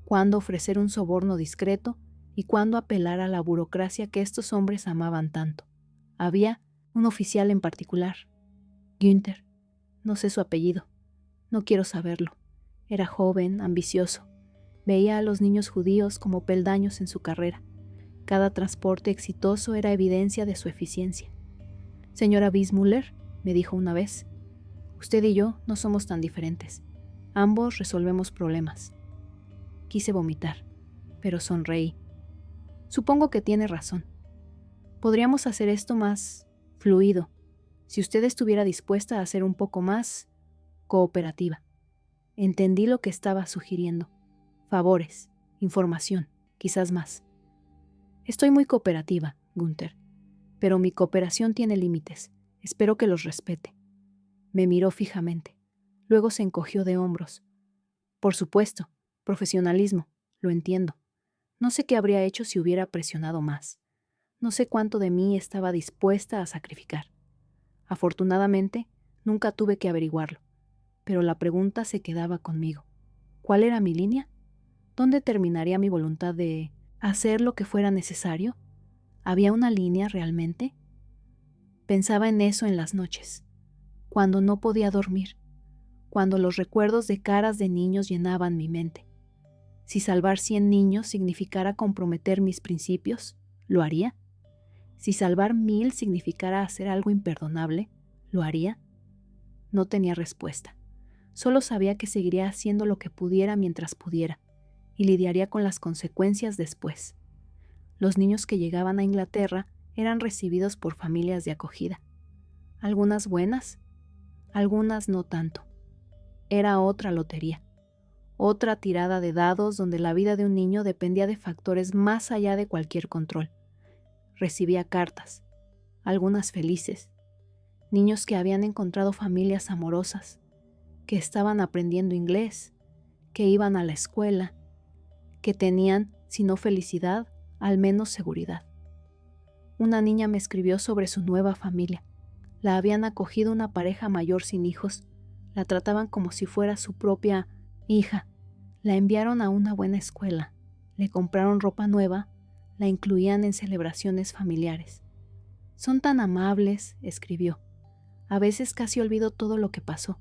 Speaker 1: cuándo ofrecer un soborno discreto y cuándo apelar a la burocracia que estos hombres amaban tanto. Había un oficial en particular, Günther, no sé su apellido, no quiero saberlo. Era joven, ambicioso. Veía a los niños judíos como peldaños en su carrera. Cada transporte exitoso era evidencia de su eficiencia. Señora Wiesmüller, me dijo una vez, usted y yo no somos tan diferentes. Ambos resolvemos problemas. Quise vomitar, pero sonreí. Supongo que tiene razón. Podríamos hacer esto más fluido, si usted estuviera dispuesta a ser un poco más cooperativa. Entendí lo que estaba sugiriendo. Favores, información, quizás más. Estoy muy cooperativa, Günther, pero mi cooperación tiene límites. Espero que los respete. Me miró fijamente. Luego se encogió de hombros. Por supuesto, profesionalismo, lo entiendo. No sé qué habría hecho si hubiera presionado más. No sé cuánto de mí estaba dispuesta a sacrificar. Afortunadamente, nunca tuve que averiguarlo, pero la pregunta se quedaba conmigo. ¿Cuál era mi línea? ¿Dónde terminaría mi voluntad de hacer lo que fuera necesario? ¿Había una línea realmente? Pensaba en eso en las noches, cuando no podía dormir, cuando los recuerdos de caras de niños llenaban mi mente. Si salvar 100 niños significara comprometer mis principios, ¿lo haría? Si salvar 1000 significara hacer algo imperdonable, ¿lo haría? No tenía respuesta. Solo sabía que seguiría haciendo lo que pudiera mientras pudiera, y lidiaría con las consecuencias después. Los niños que llegaban a Inglaterra eran recibidos por familias de acogida. Algunas buenas, algunas no tanto. Era otra lotería, otra tirada de dados donde la vida de un niño dependía de factores más allá de cualquier control. Recibía cartas, algunas felices, niños que habían encontrado familias amorosas, que estaban aprendiendo inglés, que iban a la escuela, que tenían, si no felicidad, al menos seguridad. Una niña me escribió sobre su nueva familia. La habían acogido una pareja mayor sin hijos, la trataban como si fuera su propia hija, la enviaron a una buena escuela, le compraron ropa nueva, la incluían en celebraciones familiares. Son tan amables, escribió. A veces casi olvido todo lo que pasó,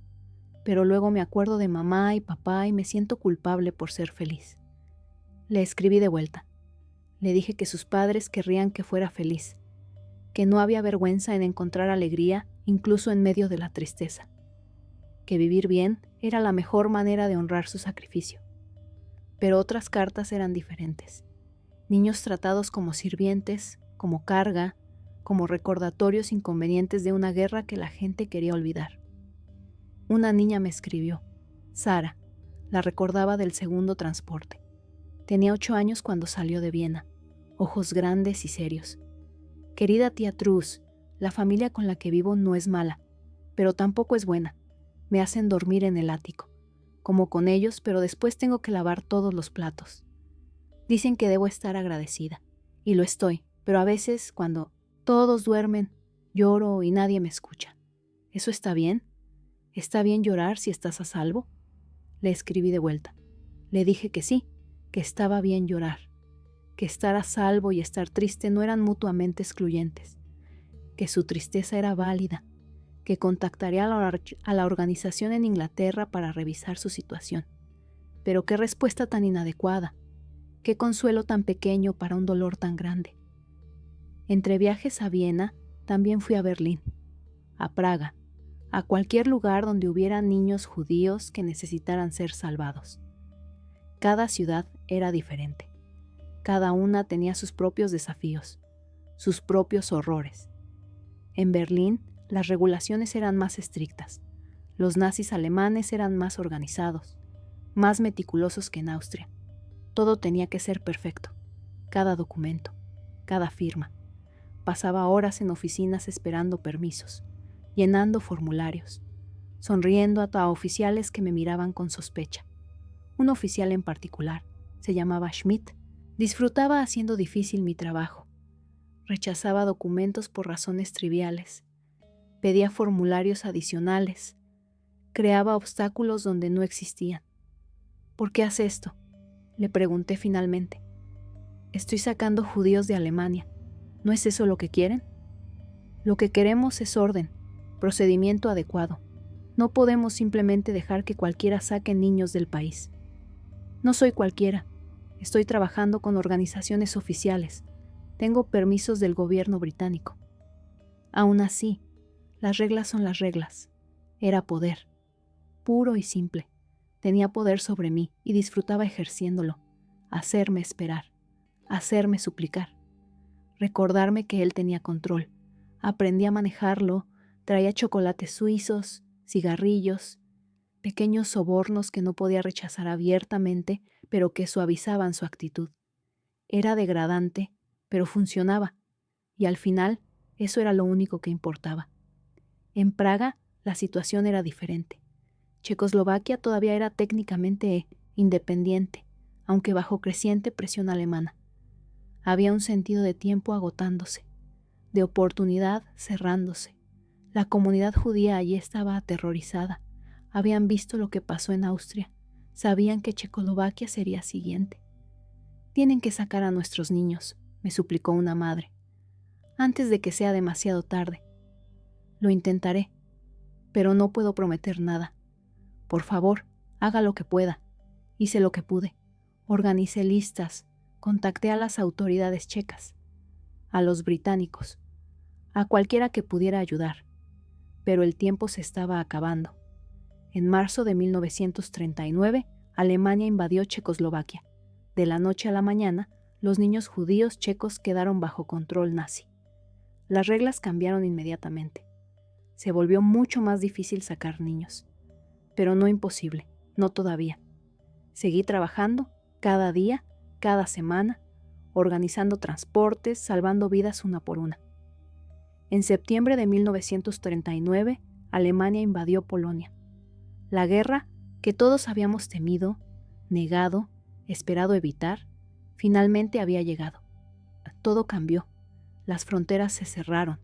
Speaker 1: pero luego me acuerdo de mamá y papá y me siento culpable por ser feliz. Le escribí de vuelta. Le dije que sus padres querrían que fuera feliz, que no había vergüenza en encontrar alegría incluso en medio de la tristeza, que vivir bien era la mejor manera de honrar su sacrificio. Pero otras cartas eran diferentes. Niños tratados como sirvientes, como carga, como recordatorios inconvenientes de una guerra que la gente quería olvidar. Una niña me escribió, Sara, la recordaba del segundo transporte. Tenía 8 años cuando salió de Viena, ojos grandes y serios. Querida tía Truz, la familia con la que vivo no es mala, pero tampoco es buena. Me hacen dormir en el ático, como con ellos, pero después tengo que lavar todos los platos. Dicen que debo estar agradecida, y lo estoy, pero a veces, cuando todos duermen, lloro y nadie me escucha. ¿Eso está bien? ¿Está bien llorar si estás a salvo? Le escribí de vuelta. Le dije que sí, que estaba bien llorar, que estar a salvo y estar triste no eran mutuamente excluyentes, que su tristeza era válida, que contactaría a la organización en Inglaterra para revisar su situación. Pero qué respuesta tan inadecuada, qué consuelo tan pequeño para un dolor tan grande. Entre viajes a Viena, también fui a Berlín, a Praga, a cualquier lugar donde hubiera niños judíos que necesitaran ser salvados. Cada ciudad era diferente. Cada una tenía sus propios desafíos, sus propios horrores. En Berlín, las regulaciones eran más estrictas. Los nazis alemanes eran más organizados, más meticulosos que en Austria. Todo tenía que ser perfecto. Cada documento, cada firma. Pasaba horas en oficinas esperando permisos, llenando formularios, sonriendo a oficiales que me miraban con sospecha. Un oficial en particular, se llamaba Schmidt, disfrutaba haciendo difícil mi trabajo. Rechazaba documentos por razones triviales, pedía formularios adicionales, creaba obstáculos donde no existían. ¿Por qué hace esto?, le pregunté finalmente. Estoy sacando judíos de Alemania. ¿No es eso lo que quieren? Lo que queremos es orden, procedimiento adecuado. No podemos simplemente dejar que cualquiera saque niños del país. No soy cualquiera. Estoy trabajando con organizaciones oficiales. Tengo permisos del gobierno británico. Aún así, las reglas son las reglas. Era poder, puro y simple. Tenía poder sobre mí y disfrutaba ejerciéndolo, hacerme esperar, hacerme suplicar, recordarme que él tenía control. Aprendí a manejarlo, traía chocolates suizos, cigarrillos, pequeños sobornos que no podía rechazar abiertamente, pero que suavizaban su actitud. Era degradante, pero funcionaba, y al final eso era lo único que importaba. En Praga la situación era diferente. Checoslovaquia todavía era técnicamente independiente, aunque bajo creciente presión alemana. Había un sentido de tiempo agotándose, de oportunidad cerrándose. La comunidad judía allí estaba aterrorizada. Habían visto lo que pasó en Austria. Sabían que Checoslovaquia sería siguiente. Tienen que sacar a nuestros niños, me suplicó una madre, antes de que sea demasiado tarde. Lo intentaré, pero no puedo prometer nada. Por favor, haga lo que pueda. Hice lo que pude. Organicé listas, contacté a las autoridades checas, a los británicos, a cualquiera que pudiera ayudar. Pero el tiempo se estaba acabando. En marzo de 1939, Alemania invadió Checoslovaquia. De la noche a la mañana, los niños judíos checos quedaron bajo control nazi. Las reglas cambiaron inmediatamente. Se volvió mucho más difícil sacar niños. Pero no imposible, no todavía. Seguí trabajando, cada día, cada semana, organizando transportes, salvando vidas una por una. En septiembre de 1939, Alemania invadió Polonia. La guerra, que todos habíamos temido, negado, esperado evitar, finalmente había llegado. Todo cambió. Las fronteras se cerraron.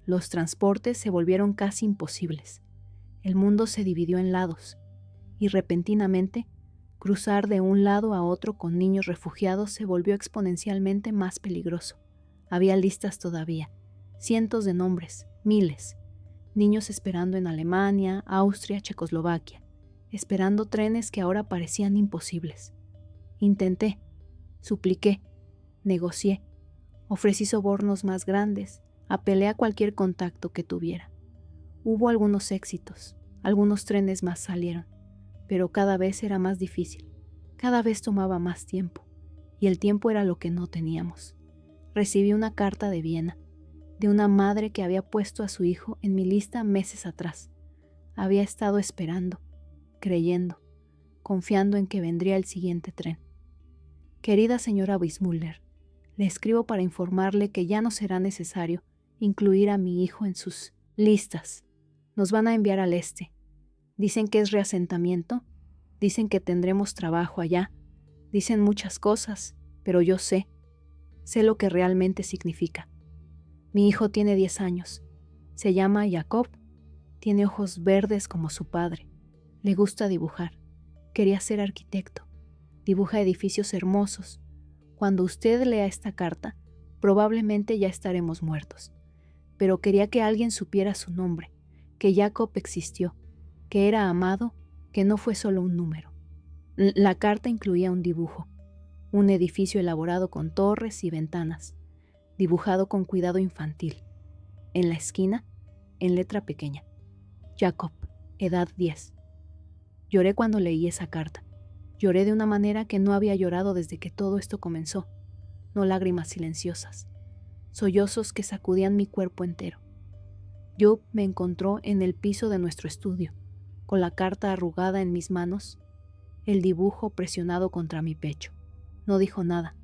Speaker 1: Los transportes se volvieron casi imposibles. El mundo se dividió en lados, y repentinamente, cruzar de un lado a otro con niños refugiados se volvió exponencialmente más peligroso. Había listas todavía, cientos de nombres, miles, niños esperando en Alemania, Austria, Checoslovaquia, esperando trenes que ahora parecían imposibles. Intenté, supliqué, negocié, ofrecí sobornos más grandes, apelé a cualquier contacto que tuviera. Hubo algunos éxitos, algunos trenes más salieron, pero cada vez era más difícil, cada vez tomaba más tiempo, y el tiempo era lo que no teníamos. Recibí una carta de Viena. de una madre que había puesto a su hijo en mi lista meses atrás. Había estado esperando, creyendo, confiando en que vendría el siguiente tren. Querida señora Weissmuller, le escribo para informarle que ya no será necesario incluir a mi hijo en sus listas. Nos van a enviar al este. Dicen que es reasentamiento, dicen que tendremos trabajo allá, dicen muchas cosas, pero yo sé lo que realmente significa. Mi hijo tiene 10 años, se llama Jacob, tiene ojos verdes como su padre, le gusta dibujar, quería ser arquitecto, dibuja edificios hermosos. Cuando usted lea esta carta, probablemente ya estaremos muertos, pero quería que alguien supiera su nombre, que Jacob existió, que era amado, que no fue solo un número. La carta incluía un dibujo, un edificio elaborado con torres y ventanas, dibujado con cuidado infantil. En la esquina, en letra pequeña, Jacob, edad 10. Lloré cuando leí esa carta. Lloré de una manera que no había llorado desde que todo esto comenzó. No lágrimas silenciosas, sollozos que sacudían mi cuerpo entero. Job me encontró en el piso de nuestro estudio, con la carta arrugada en mis manos, el dibujo presionado contra mi pecho. No dijo nada.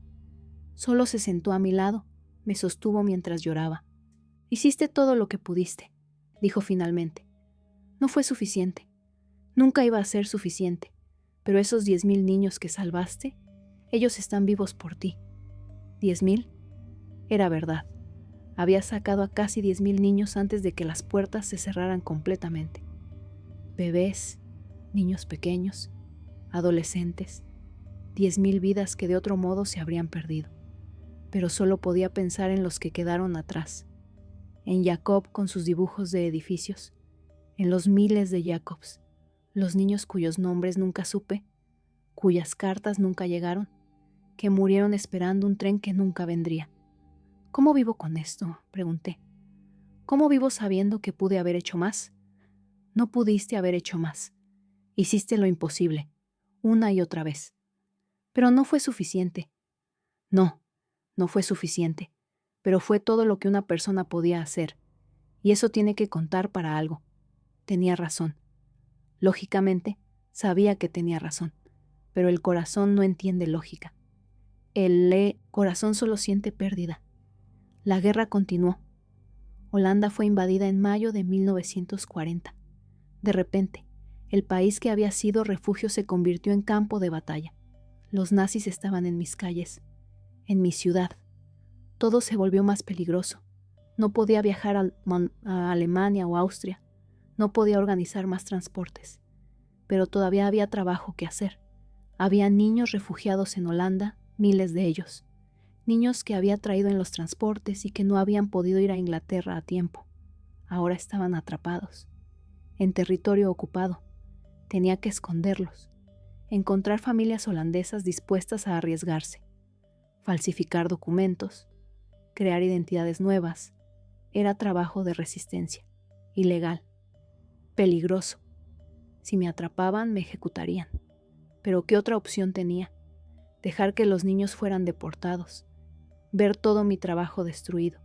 Speaker 1: Solo se sentó a mi lado, me sostuvo mientras lloraba. Hiciste todo lo que pudiste, dijo finalmente. No fue suficiente. Nunca iba a ser suficiente. Pero esos 10,000 niños que salvaste, ellos están vivos por ti. ¿10,000? Era verdad. Había sacado a casi 10,000 niños antes de que las puertas se cerraran completamente. Bebés, niños pequeños, adolescentes, 10,000 vidas que de otro modo se habrían perdido. Pero solo podía pensar en los que quedaron atrás, en Jacob con sus dibujos de edificios, en los miles de Jacobs, los niños cuyos nombres nunca supe, cuyas cartas nunca llegaron, que murieron esperando un tren que nunca vendría. ¿Cómo vivo con esto?, pregunté. ¿Cómo vivo sabiendo que pude haber hecho más? No pudiste haber hecho más. Hiciste lo imposible, una y otra vez. Pero no fue suficiente. No fue suficiente, pero fue todo lo que una persona podía hacer, y eso tiene que contar para algo. Tenía razón. Lógicamente, sabía que tenía razón, pero el corazón no entiende lógica. El corazón solo siente pérdida. La guerra continuó. Holanda fue invadida en mayo de 1940. De repente, el país que había sido refugio se convirtió en campo de batalla. Los nazis estaban en mis calles, en mi ciudad. Todo se volvió más peligroso. No podía viajar a Alemania o Austria. No podía organizar más transportes. Pero todavía había trabajo que hacer. Había niños refugiados en Holanda, miles de ellos. Niños que había traído en los transportes y que no habían podido ir a Inglaterra a tiempo. Ahora estaban atrapados, en territorio ocupado. Tenía que esconderlos. Encontrar familias holandesas dispuestas a arriesgarse. Falsificar documentos. Crear identidades nuevas. Era trabajo de resistencia. Ilegal. Peligroso. Si me atrapaban, me ejecutarían. Pero ¿qué otra opción tenía? Dejar que los niños fueran deportados. Ver todo mi trabajo destruido.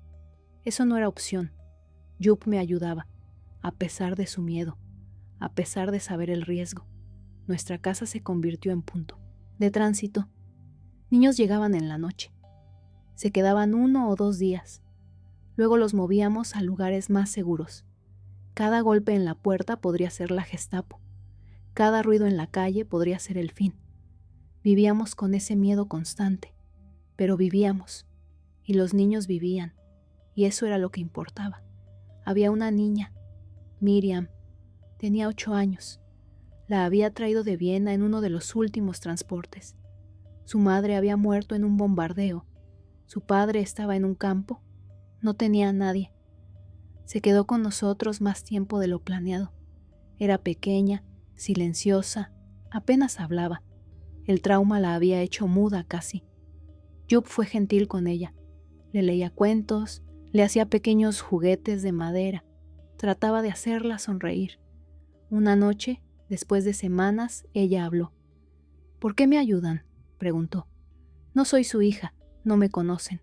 Speaker 1: Eso no era opción. Job me ayudaba, a pesar de su miedo, a pesar de saber el riesgo. Nuestra casa se convirtió en punto de tránsito. Niños llegaban en la noche. Se quedaban 1 o 2 días. Luego los movíamos a lugares más seguros. Cada golpe en la puerta podría ser la Gestapo. Cada ruido en la calle podría ser el fin. Vivíamos con ese miedo constante, pero vivíamos, y los niños vivían, y eso era lo que importaba. Había una niña, Miriam, tenía 8 años. La había traído de Viena en uno de los últimos transportes. Su madre había muerto en un bombardeo. Su padre estaba en un campo. No tenía a nadie. Se quedó con nosotros más tiempo de lo planeado. Era pequeña, silenciosa, apenas hablaba. El trauma la había hecho muda casi. Job fue gentil con ella. Le leía cuentos, le hacía pequeños juguetes de madera. Trataba de hacerla sonreír. Una noche, después de semanas, ella habló. ¿Por qué me ayudan?, preguntó. No soy su hija, no me conocen.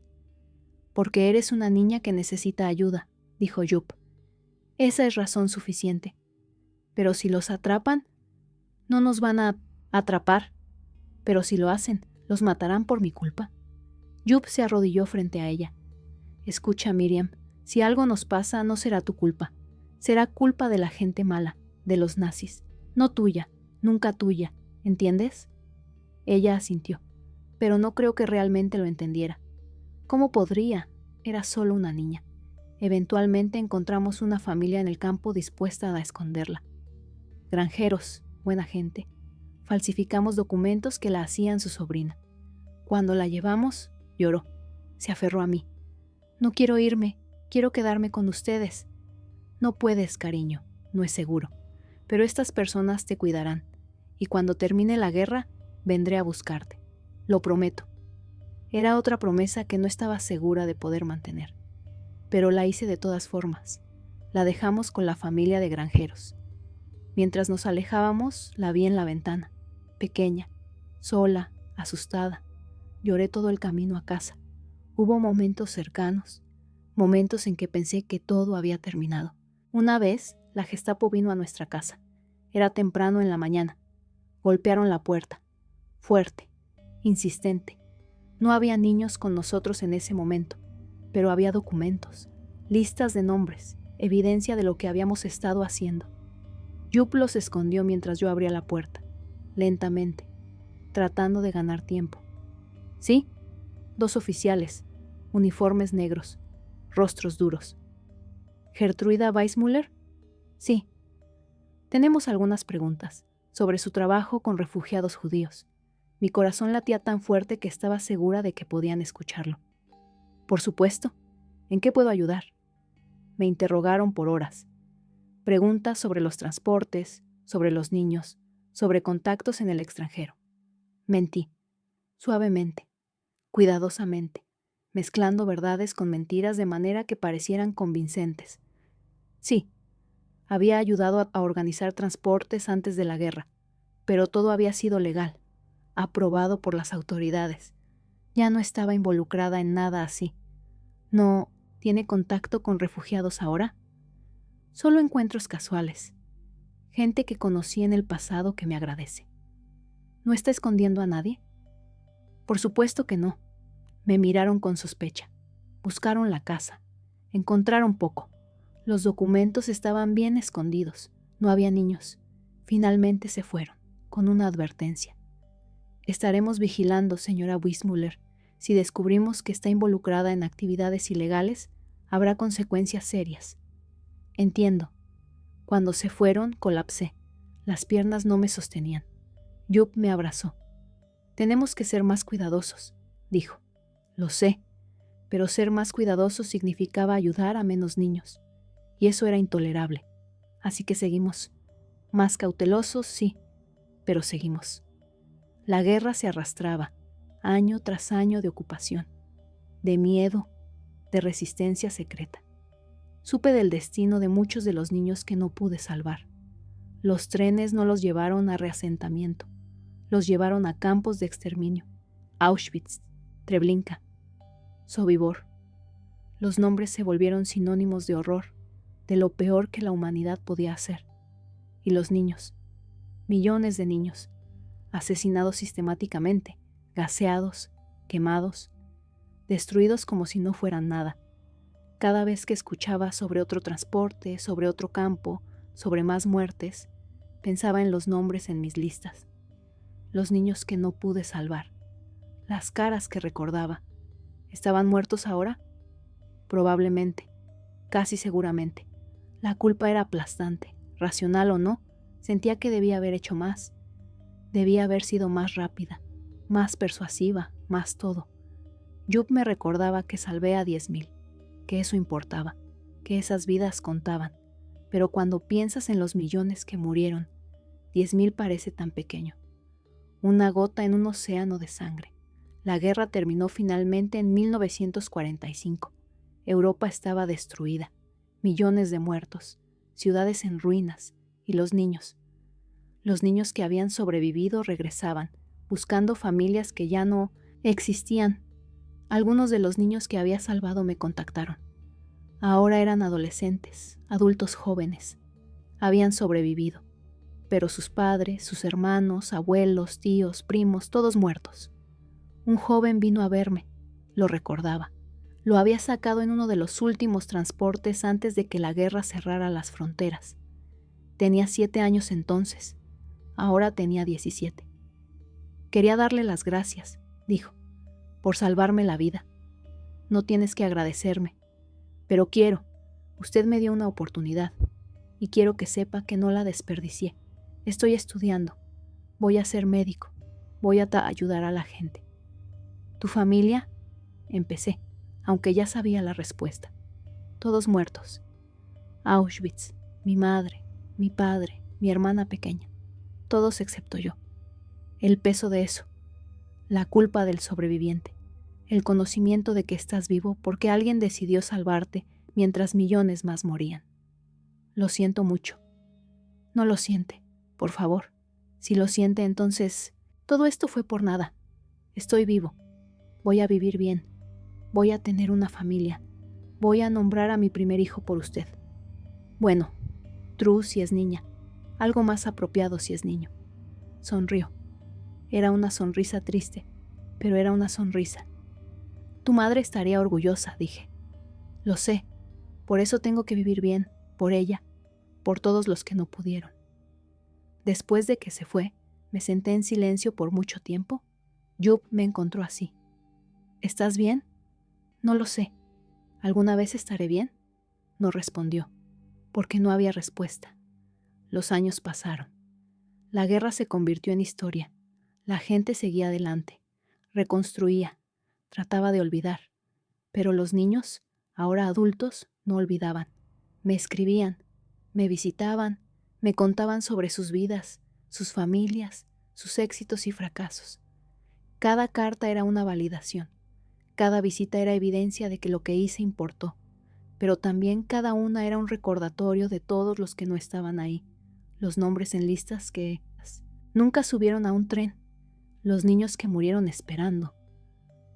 Speaker 1: Porque eres una niña que necesita ayuda, dijo Jup. Esa es razón suficiente. Pero si los atrapan, no nos van a atrapar. Pero si lo hacen, los matarán por mi culpa. Jup se arrodilló frente a ella. Escucha, Miriam, si algo nos pasa, no será tu culpa. Será culpa de la gente mala, de los nazis. No tuya, nunca tuya, ¿entiendes? Ella asintió, pero no creo que realmente lo entendiera. ¿Cómo podría? Era solo una niña. Eventualmente encontramos una familia en el campo dispuesta a esconderla. Granjeros, buena gente. Falsificamos documentos que la hacían su sobrina. Cuando la llevamos, lloró. Se aferró a mí. No quiero irme, quiero quedarme con ustedes. No puedes, cariño, no es seguro. Pero estas personas te cuidarán. Y cuando termine la guerra, vendré a buscarte. Lo prometo. Era otra promesa que no estaba segura de poder mantener. Pero la hice de todas formas. La dejamos con la familia de granjeros. Mientras nos alejábamos, la vi en la ventana, pequeña, sola, asustada. Lloré todo el camino a casa. Hubo momentos cercanos, momentos en que pensé que todo había terminado. Una vez, la Gestapo vino a nuestra casa. Era temprano en la mañana. Golpearon la puerta. Fuerte, insistente. No había niños con nosotros en ese momento, pero había documentos, listas de nombres, evidencia de lo que habíamos estado haciendo. Jup los escondió mientras yo abría la puerta, lentamente, tratando de ganar tiempo. Sí, 2 oficiales, uniformes negros, rostros duros. ¿Gertruida Weissmuller? Sí. Tenemos algunas preguntas sobre su trabajo con refugiados judíos. Mi corazón latía tan fuerte que estaba segura de que podían escucharlo. Por supuesto. ¿En qué puedo ayudar? Me interrogaron por horas. Preguntas sobre los transportes, sobre los niños, sobre contactos en el extranjero. Mentí, suavemente, cuidadosamente, mezclando verdades con mentiras de manera que parecieran convincentes. Sí, había ayudado a organizar transportes antes de la guerra, pero todo había sido legal, aprobado por las autoridades. Ya no estaba involucrada en nada así. ¿No tiene contacto con refugiados ahora? Solo encuentros casuales. Gente que conocí en el pasado que me agradece. ¿No está escondiendo a nadie? Por supuesto que no. Me miraron con sospecha. Buscaron la casa. Encontraron poco. Los documentos estaban bien escondidos. No había niños. Finalmente se fueron, con una advertencia. Estaremos vigilando, señora Weissmuller. Si descubrimos que está involucrada en actividades ilegales, habrá consecuencias serias. Entiendo. Cuando se fueron, colapsé. Las piernas no me sostenían. Jup me abrazó. Tenemos que ser más cuidadosos, dijo. Lo sé, pero ser más cuidadosos significaba ayudar a menos niños. Y eso era intolerable. Así que seguimos. Más cautelosos, sí, pero seguimos. La guerra se arrastraba, año tras año de ocupación, de miedo, de resistencia secreta. Supe del destino de muchos de los niños que no pude salvar. Los trenes no los llevaron a reasentamiento, los llevaron a campos de exterminio, Auschwitz, Treblinka, Sobibor. Los nombres se volvieron sinónimos de horror, de lo peor que la humanidad podía hacer. Y los niños, millones de niños, asesinados sistemáticamente, gaseados, quemados, destruidos como si no fueran nada. Cada vez que escuchaba sobre otro transporte, sobre otro campo, sobre más muertes, pensaba en los nombres en mis listas. Los niños que no pude salvar, las caras que recordaba. ¿Estaban muertos ahora? Probablemente, casi seguramente. La culpa era aplastante, racional o no, sentía que debía haber hecho más. Debía haber sido más rápida, más persuasiva, más todo. Jup me recordaba que salvé a 10,000, que eso importaba, que esas vidas contaban. Pero cuando piensas en los millones que murieron, 10,000 parece tan pequeño. Una gota en un océano de sangre. La guerra terminó finalmente en 1945. Europa estaba destruida, millones de muertos, ciudades en ruinas, y los niños. Los niños que habían sobrevivido regresaban, buscando familias que ya no existían. Algunos de los niños que había salvado me contactaron. Ahora eran adolescentes, adultos jóvenes. Habían sobrevivido, pero sus padres, sus hermanos, abuelos, tíos, primos, todos muertos. Un joven vino a verme, lo recordaba. Lo había sacado en uno de los últimos transportes antes de que la guerra cerrara las fronteras. Tenía 7 años entonces, ahora tenía 17. Quería darle las gracias, dijo, por salvarme la vida. No tienes que agradecerme, pero usted me dio una oportunidad, y quiero que sepa que no la desperdicié. Estoy estudiando, voy a ser médico, voy a ayudar a la gente. ¿Tu familia? Empecé, aunque ya sabía la respuesta. Todos muertos. Auschwitz, mi madre, mi padre, mi hermana pequeña. Todos excepto yo. El peso de eso, la culpa del sobreviviente, el conocimiento de que estás vivo porque alguien decidió salvarte mientras millones más morían. Lo siento mucho. No lo siente, por favor. Si lo siente, entonces, todo esto fue por nada. Estoy vivo. Voy a vivir bien. Voy a tener una familia. Voy a nombrar a mi primer hijo por usted. Bueno, True si es niña. Algo más apropiado si es niño. Sonrió. Era una sonrisa triste, pero era una sonrisa. Tu madre estaría orgullosa, dije. Lo sé. Por eso tengo que vivir bien, por ella, por todos los que no pudieron. Después de que se fue, me senté en silencio por mucho tiempo. Jupp me encontró así. ¿Estás bien? No lo sé. ¿Alguna vez estaré bien? No respondió, porque no había respuesta. Los años pasaron. La guerra se convirtió en historia. La gente seguía adelante, reconstruía, trataba de olvidar. Pero los niños, ahora adultos, no olvidaban. Me escribían, me visitaban, me contaban sobre sus vidas, sus familias, sus éxitos y fracasos. Cada carta era una validación. Cada visita era evidencia de que lo que hice importó, pero también cada una era un recordatorio de todos los que no estaban ahí, los nombres en listas que nunca subieron a un tren, los niños que murieron esperando.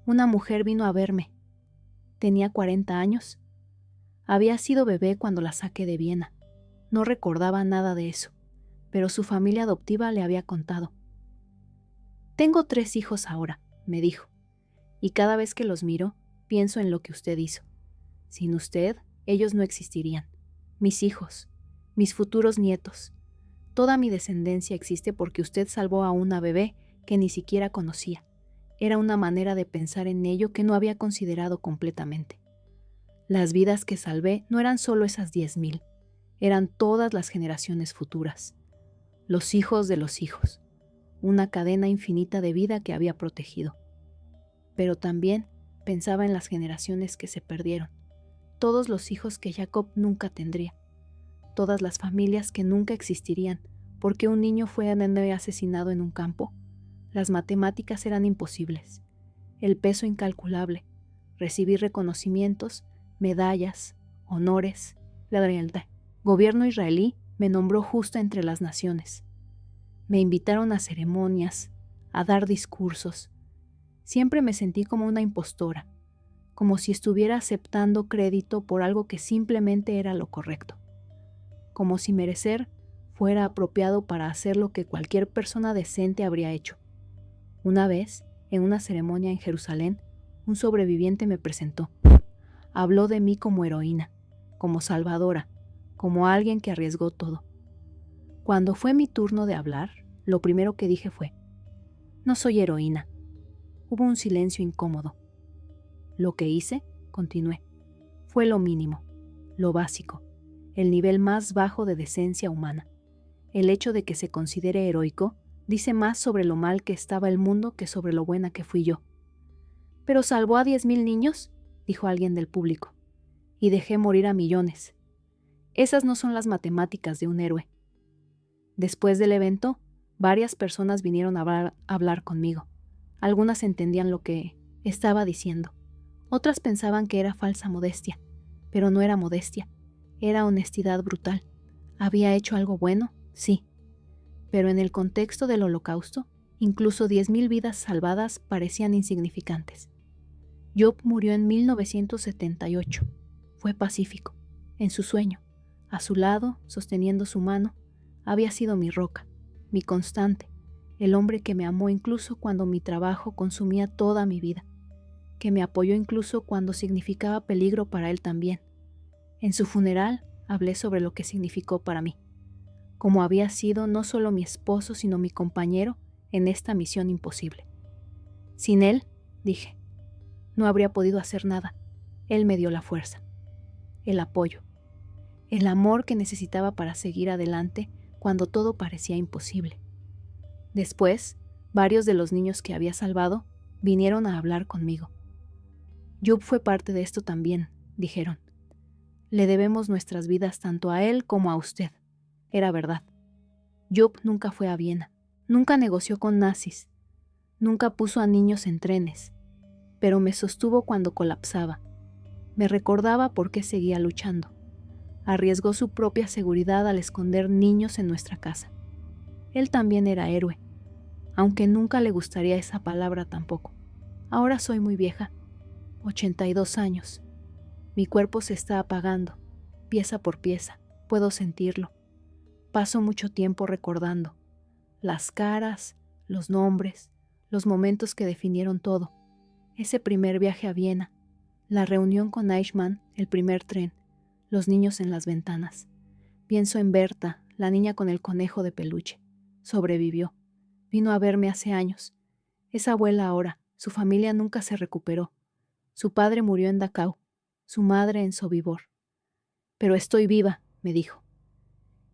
Speaker 1: Una mujer vino a verme. Tenía 40 años. Había sido bebé cuando la saqué de Viena. No recordaba nada de eso, pero su familia adoptiva le había contado. Tengo 3 hijos ahora, me dijo. Y cada vez que los miro, pienso en lo que usted hizo. Sin usted, ellos no existirían. Mis hijos, mis futuros nietos. Toda mi descendencia existe porque usted salvó a una bebé que ni siquiera conocía. Era una manera de pensar en ello que no había considerado completamente. Las vidas que salvé no eran solo esas 10,000, eran todas las generaciones futuras. Los hijos de los hijos. Una cadena infinita de vida que había protegido. Pero también pensaba en las generaciones que se perdieron, todos los hijos que Jacob nunca tendría, todas las familias que nunca existirían porque un niño fue asesinado en un campo. Las matemáticas eran imposibles, el peso incalculable, recibir reconocimientos, medallas, honores, la lealtad. Gobierno israelí me nombró justo entre las naciones. Me invitaron a ceremonias, a dar discursos. Siempre me sentí como una impostora, como si estuviera aceptando crédito por algo que simplemente era lo correcto, como si merecer fuera apropiado para hacer lo que cualquier persona decente habría hecho. Una vez, en una ceremonia en Jerusalén, un sobreviviente me presentó. Habló de mí como heroína, como salvadora, como alguien que arriesgó todo. Cuando fue mi turno de hablar, lo primero que dije fue: no soy heroína. Hubo un silencio incómodo. Lo que hice, continué, fue lo mínimo, lo básico, el nivel más bajo de decencia humana. El hecho de que se considere heroico dice más sobre lo mal que estaba el mundo que sobre lo buena que fui yo. «¿Pero salvó a 10,000 niños?», dijo alguien del público. «Y dejé morir a millones. Esas no son las matemáticas de un héroe». Después del evento, varias personas vinieron a hablar conmigo. Algunas entendían lo que estaba diciendo. Otras pensaban que era falsa modestia, pero no era modestia, era honestidad brutal. ¿Había hecho algo bueno? Sí. Pero en el contexto del Holocausto, incluso 10,000 vidas salvadas parecían insignificantes. Job murió en 1978. Fue pacífico. En su sueño, a su lado, sosteniendo su mano, había sido mi roca, mi constante, el hombre que me amó incluso cuando mi trabajo consumía toda mi vida, que me apoyó incluso cuando significaba peligro para él también. En su funeral hablé sobre lo que significó para mí, como había sido no solo mi esposo, sino mi compañero en esta misión imposible. Sin él, dije, no habría podido hacer nada. Él me dio la fuerza, el apoyo, el amor que necesitaba para seguir adelante cuando todo parecía imposible. Después, varios de los niños que había salvado vinieron a hablar conmigo. Job fue parte de esto también, dijeron. Le debemos nuestras vidas tanto a él como a usted. Era verdad. Job nunca fue a Viena, nunca negoció con nazis, nunca puso a niños en trenes, pero me sostuvo cuando colapsaba. Me recordaba por qué seguía luchando. Arriesgó su propia seguridad al esconder niños en nuestra casa. Él también era héroe, aunque nunca le gustaría esa palabra tampoco. Ahora soy muy vieja, 82 años. Mi cuerpo se está apagando, pieza por pieza, puedo sentirlo. Paso mucho tiempo recordando las caras, los nombres, los momentos que definieron todo. Ese primer viaje a Viena, la reunión con Eichmann, el primer tren, los niños en las ventanas. Pienso en Berta, la niña con el conejo de peluche. Sobrevivió. Vino a verme hace años. Es abuela ahora. Su familia nunca se recuperó. Su padre murió en Dachau, su madre en Sobibor. Pero estoy viva, me dijo.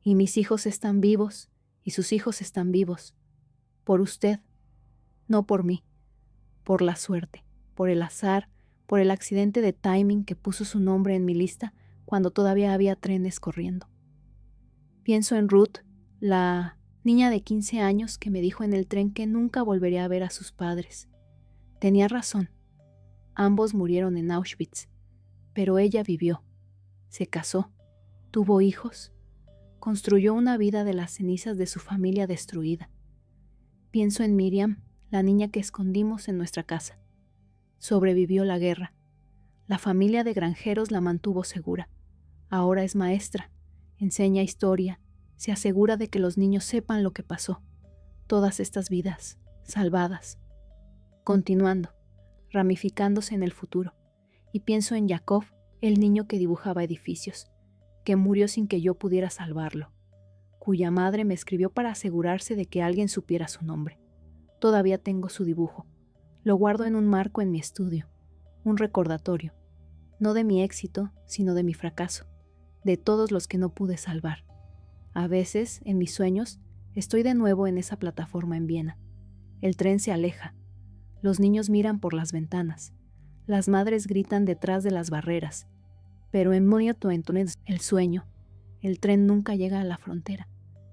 Speaker 1: Y mis hijos están vivos, y sus hijos están vivos. Por usted, no por mí. Por la suerte, por el azar, por el accidente de timing que puso su nombre en mi lista cuando todavía había trenes corriendo. Pienso en Ruth, la niña de 15 años que me dijo en el tren que nunca volvería a ver a sus padres. Tenía razón. Ambos murieron en Auschwitz, pero ella vivió. Se casó, tuvo hijos, construyó una vida de las cenizas de su familia destruida. Pienso en Miriam, la niña que escondimos en nuestra casa. Sobrevivió la guerra. La familia de granjeros la mantuvo segura. Ahora es maestra, enseña historia, se asegura de que los niños sepan lo que pasó. Todas estas vidas, salvadas. Continuando, ramificándose en el futuro. Y pienso en Jacob, el niño que dibujaba edificios, que murió sin que yo pudiera salvarlo, cuya madre me escribió para asegurarse de que alguien supiera su nombre. Todavía tengo su dibujo. Lo guardo en un marco en mi estudio, un recordatorio, no de mi éxito, sino de mi fracaso, de todos los que no pude salvar. A veces, en mis sueños, estoy de nuevo en esa plataforma en Viena. El tren se aleja. Los niños miran por las ventanas. Las madres gritan detrás de las barreras. Pero en Monito entonces el sueño. El tren nunca llega a la frontera.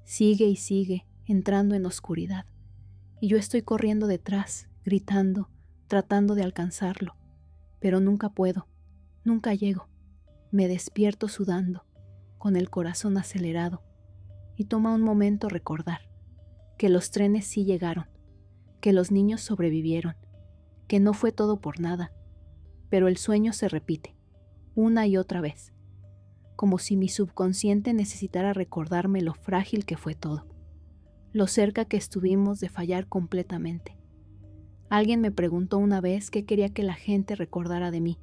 Speaker 1: Sigue y sigue, entrando en oscuridad. Y yo estoy corriendo detrás, gritando, tratando de alcanzarlo. Pero nunca puedo, nunca llego. Me despierto sudando, con el corazón acelerado. Y toma un momento recordar que los trenes sí llegaron, que los niños sobrevivieron, que no fue todo por nada, pero el sueño se repite, una y otra vez, como si mi subconsciente necesitara recordarme lo frágil que fue todo, lo cerca que estuvimos de fallar completamente. Alguien me preguntó una vez qué quería que la gente recordara de mí.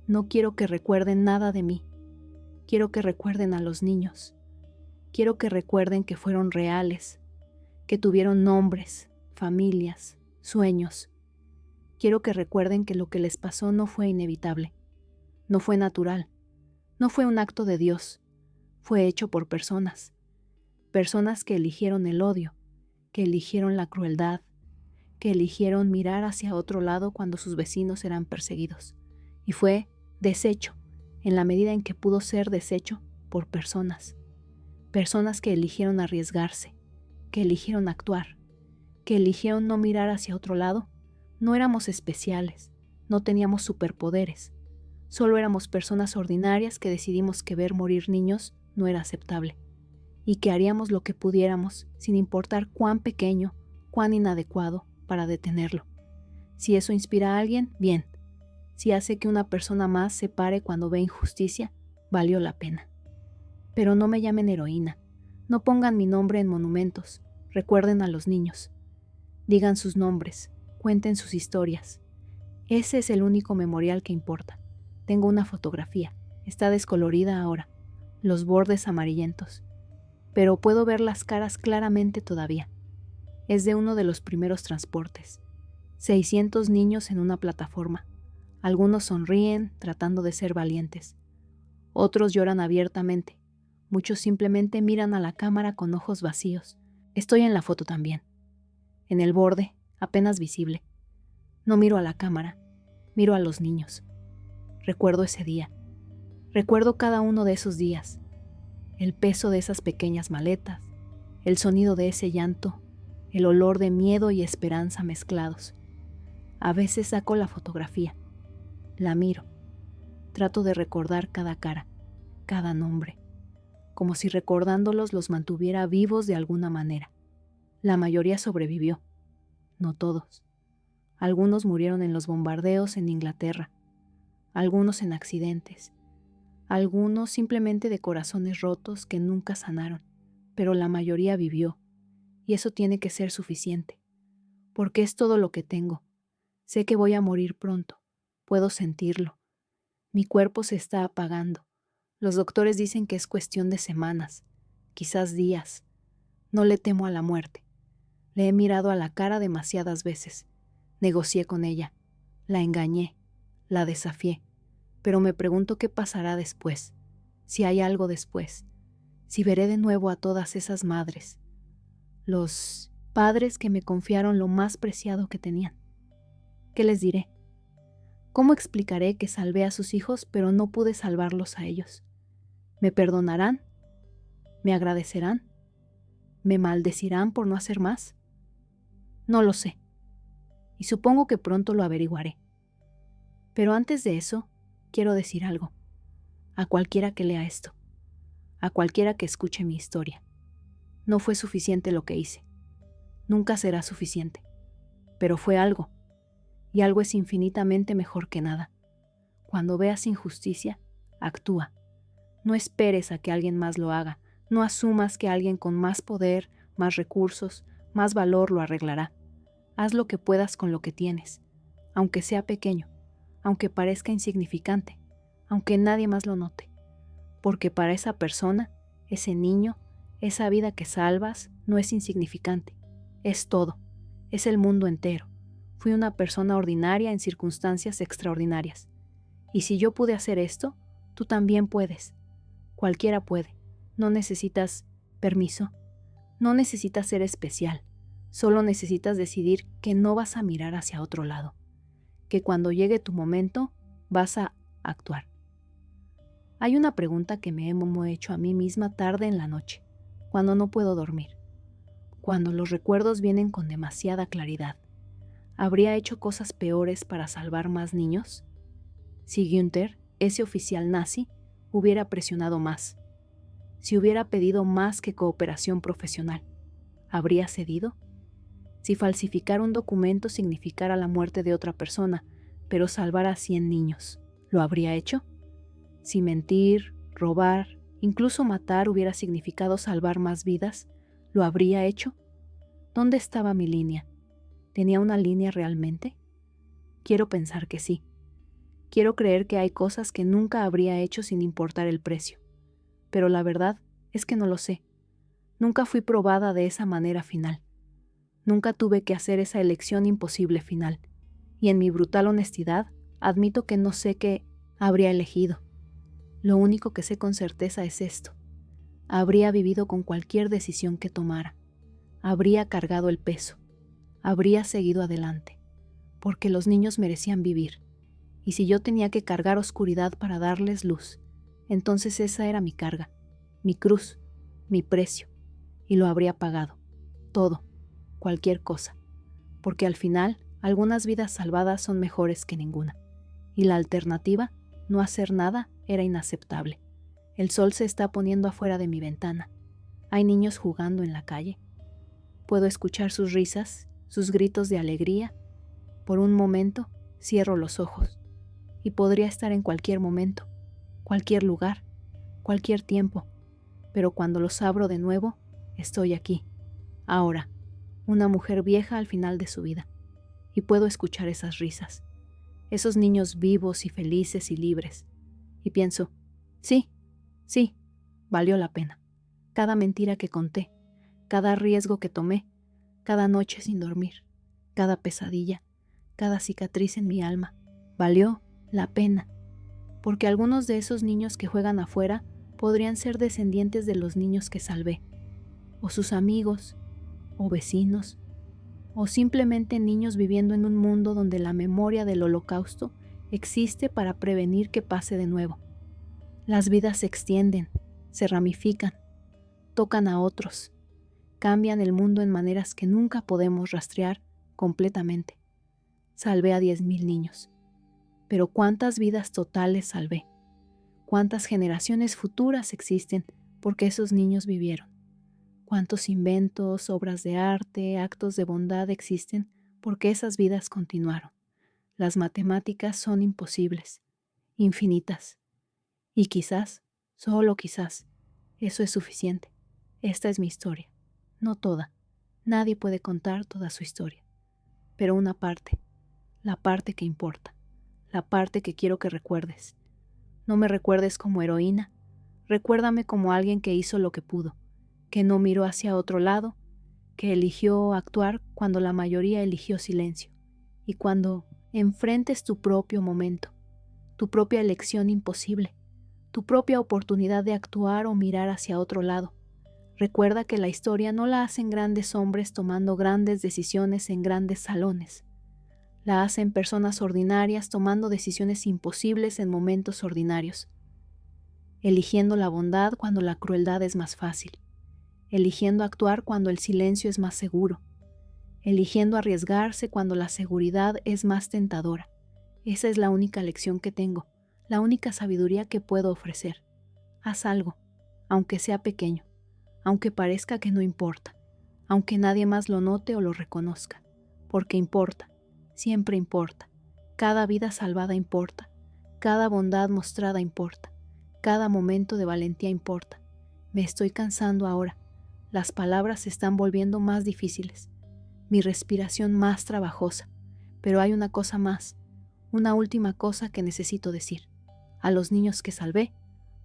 Speaker 1: No quiero que recuerden nada de mí, quiero que recuerden a los niños. Quiero que recuerden que fueron reales, que tuvieron nombres, familias, sueños. Quiero que recuerden que lo que les pasó no fue inevitable, no fue natural, no fue un acto de Dios, fue hecho por personas. Personas que eligieron el odio, que eligieron la crueldad, que eligieron mirar hacia otro lado cuando sus vecinos eran perseguidos. Y fue deshecho, en la medida en que pudo ser deshecho por personas. Personas que eligieron arriesgarse, que eligieron actuar, que eligieron no mirar hacia otro lado. No éramos especiales, no teníamos superpoderes, solo éramos personas ordinarias que decidimos que ver morir niños no era aceptable, y que haríamos lo que pudiéramos, sin importar cuán pequeño, cuán inadecuado, para detenerlo. Si eso inspira a alguien, bien, si hace que una persona más se pare cuando ve injusticia, valió la pena. Pero no me llamen heroína, no pongan mi nombre en monumentos, recuerden a los niños. Digan sus nombres, cuenten sus historias. Ese es el único memorial que importa. Tengo una fotografía, está descolorida ahora, los bordes amarillentos, pero puedo ver las caras claramente todavía. Es de uno de los primeros transportes. 600 niños en una plataforma. Algunos sonríen, tratando de ser valientes. Otros lloran abiertamente. Muchos simplemente miran a la cámara con ojos vacíos. Estoy en la foto también. En el borde, apenas visible. No miro a la cámara, miro a los niños. Recuerdo ese día. Recuerdo cada uno de esos días. El peso de esas pequeñas maletas, el sonido de ese llanto, el olor de miedo y esperanza mezclados. A veces saco la fotografía, la miro, trato de recordar cada cara, cada nombre, como si recordándolos los mantuviera vivos de alguna manera. La mayoría sobrevivió, no todos. Algunos murieron en los bombardeos en Inglaterra, algunos en accidentes, algunos simplemente de corazones rotos que nunca sanaron, pero la mayoría vivió, y eso tiene que ser suficiente, porque es todo lo que tengo. Sé que voy a morir pronto, puedo sentirlo. Mi cuerpo se está apagando. Los doctores dicen que es cuestión de semanas, quizás días. No le temo a la muerte. Le he mirado a la cara demasiadas veces. Negocié con ella, la engañé, la desafié, pero me pregunto qué pasará después, si hay algo después, si veré de nuevo a todas esas madres, los padres que me confiaron lo más preciado que tenían. ¿Qué les diré? ¿Cómo explicaré que salvé a sus hijos pero no pude salvarlos a ellos? ¿Me perdonarán? ¿Me agradecerán? ¿Me maldecirán por no hacer más? No lo sé, y supongo que pronto lo averiguaré. Pero antes de eso, quiero decir algo, a cualquiera que lea esto, a cualquiera que escuche mi historia. No fue suficiente lo que hice, nunca será suficiente, pero fue algo, y algo es infinitamente mejor que nada. Cuando veas injusticia, actúa. No esperes a que alguien más lo haga, no asumas que alguien con más poder, más recursos, más valor lo arreglará. Haz lo que puedas con lo que tienes, aunque sea pequeño, aunque parezca insignificante, aunque nadie más lo note, porque para esa persona, ese niño, esa vida que salvas no es insignificante, es todo, es el mundo entero. Fui una persona ordinaria en circunstancias extraordinarias. Y si yo pude hacer esto, tú también puedes. Cualquiera puede. No necesitas permiso. No necesitas ser especial. Solo necesitas decidir que no vas a mirar hacia otro lado. Que cuando llegue tu momento, vas a actuar. Hay una pregunta que me he hecho a mí misma tarde en la noche, cuando no puedo dormir. Cuando los recuerdos vienen con demasiada claridad. ¿Habría hecho cosas peores para salvar más niños? Si Günther, ese oficial nazi, hubiera presionado más, si hubiera pedido más que cooperación profesional, ¿habría cedido? Si falsificar un documento significara la muerte de otra persona, pero salvar a 100 niños, ¿lo habría hecho? Si mentir, robar, incluso matar hubiera significado salvar más vidas, ¿lo habría hecho? ¿Dónde estaba mi línea? ¿Tenía una línea realmente? Quiero pensar que sí. Quiero creer que hay cosas que nunca habría hecho sin importar el precio. Pero la verdad es que no lo sé. Nunca fui probada de esa manera final. Nunca tuve que hacer esa elección imposible final. Y en mi brutal honestidad, admito que no sé qué habría elegido. Lo único que sé con certeza es esto. Habría vivido con cualquier decisión que tomara. Habría cargado el peso. Habría seguido adelante, porque los niños merecían vivir, y si yo tenía que cargar oscuridad para darles luz, entonces esa era mi carga, mi cruz, mi precio, y lo habría pagado, todo, cualquier cosa, porque al final algunas vidas salvadas son mejores que ninguna, y la alternativa, no hacer nada, era inaceptable. El sol se está poniendo afuera de mi ventana, hay niños jugando en la calle, puedo escuchar sus risas, sus gritos de alegría. Por un momento, cierro los ojos. y podría estar en cualquier momento, cualquier lugar, cualquier tiempo, pero cuando los abro de nuevo, estoy aquí, ahora, una mujer vieja al final de su vida, y puedo escuchar esas risas, esos niños vivos y felices y libres, y pienso, sí, valió la pena. Cada mentira que conté, cada riesgo que tomé, cada noche sin dormir, cada pesadilla, cada cicatriz en mi alma, valió la pena, porque algunos de esos niños que juegan afuera podrían ser descendientes de los niños que salvé, o sus amigos, o vecinos, o simplemente niños viviendo en un mundo donde la memoria del Holocausto existe para prevenir que pase de nuevo. Las vidas se extienden, se ramifican, tocan a otros, cambian el mundo en maneras que nunca podemos rastrear completamente. Salvé a 10,000 niños, pero ¿cuántas vidas totales salvé? ¿Cuántas generaciones futuras existen porque esos niños vivieron? ¿Cuántos inventos, obras de arte, actos de bondad existen porque esas vidas continuaron? Las matemáticas son imposibles, infinitas. Y quizás, solo quizás, eso es suficiente. Esta es mi historia. No toda. Nadie puede contar toda su historia. Pero una parte. La parte que importa. La parte que quiero que recuerdes. No me recuerdes como heroína. Recuérdame como alguien que hizo lo que pudo, que no miró hacia otro lado, que eligió actuar cuando la mayoría eligió silencio. Y cuando enfrentes tu propio momento, tu propia elección imposible, tu propia oportunidad de actuar o mirar hacia otro lado, recuerda que la historia no la hacen grandes hombres tomando grandes decisiones en grandes salones. La hacen personas ordinarias tomando decisiones imposibles en momentos ordinarios, eligiendo la bondad cuando la crueldad es más fácil, eligiendo actuar cuando el silencio es más seguro, eligiendo arriesgarse cuando la seguridad es más tentadora. Esa es la única lección que tengo, la única sabiduría que puedo ofrecer. Haz algo, aunque sea pequeño, aunque parezca que no importa, aunque nadie más lo note o lo reconozca, porque importa, siempre importa. Cada vida salvada importa, cada bondad mostrada importa, cada momento de valentía importa. Me estoy cansando ahora, las palabras se están volviendo más difíciles, mi respiración más trabajosa, pero hay una cosa más, una última cosa que necesito decir. A los niños que salvé,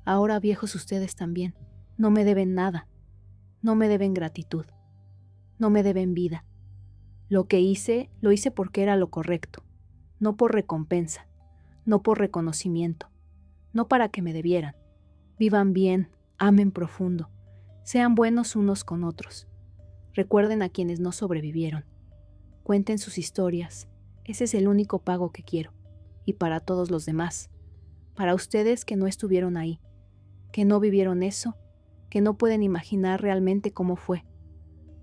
Speaker 1: ahora viejos ustedes también, no me deben nada, no me deben gratitud, no me deben vida. Lo que hice, lo hice porque era lo correcto, no por recompensa, no por reconocimiento, no para que me debieran. Vivan bien, amen profundo, sean buenos unos con otros. Recuerden a quienes no sobrevivieron. Cuenten sus historias, ese es el único pago que quiero. Y para todos los demás, para ustedes que no estuvieron ahí, que no vivieron eso, que no pueden imaginar realmente cómo fue.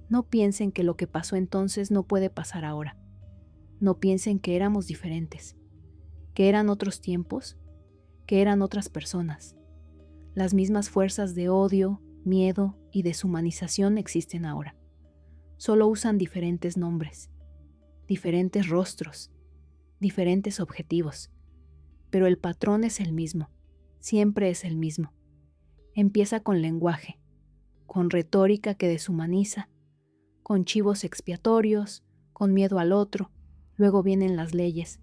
Speaker 1: No piensen que lo que pasó entonces no puede pasar ahora. No piensen que éramos diferentes, que eran otros tiempos, que eran otras personas. Las mismas fuerzas de odio, miedo y deshumanización existen ahora. Solo usan diferentes nombres, diferentes rostros, diferentes objetivos, pero el patrón es el mismo, siempre es el mismo. Empieza con lenguaje, con retórica que deshumaniza, con chivos expiatorios, con miedo al otro, luego vienen las leyes,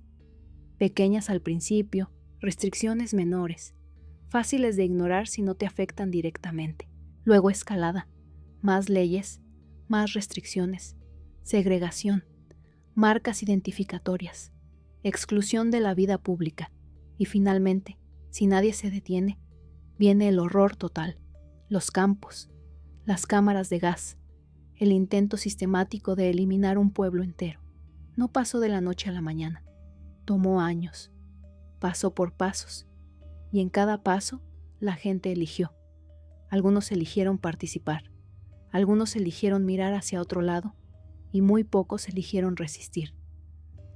Speaker 1: pequeñas al principio, restricciones menores, fáciles de ignorar si no te afectan directamente, luego escalada, más leyes, más restricciones, segregación, marcas identificatorias, exclusión de la vida pública y finalmente, si nadie se detiene, viene el horror total, los campos, las cámaras de gas, el intento sistemático de eliminar un pueblo entero. No pasó de la noche a la mañana, tomó años, pasó por pasos y en cada paso la gente eligió. Algunos eligieron participar, algunos eligieron mirar hacia otro lado y muy pocos eligieron resistir.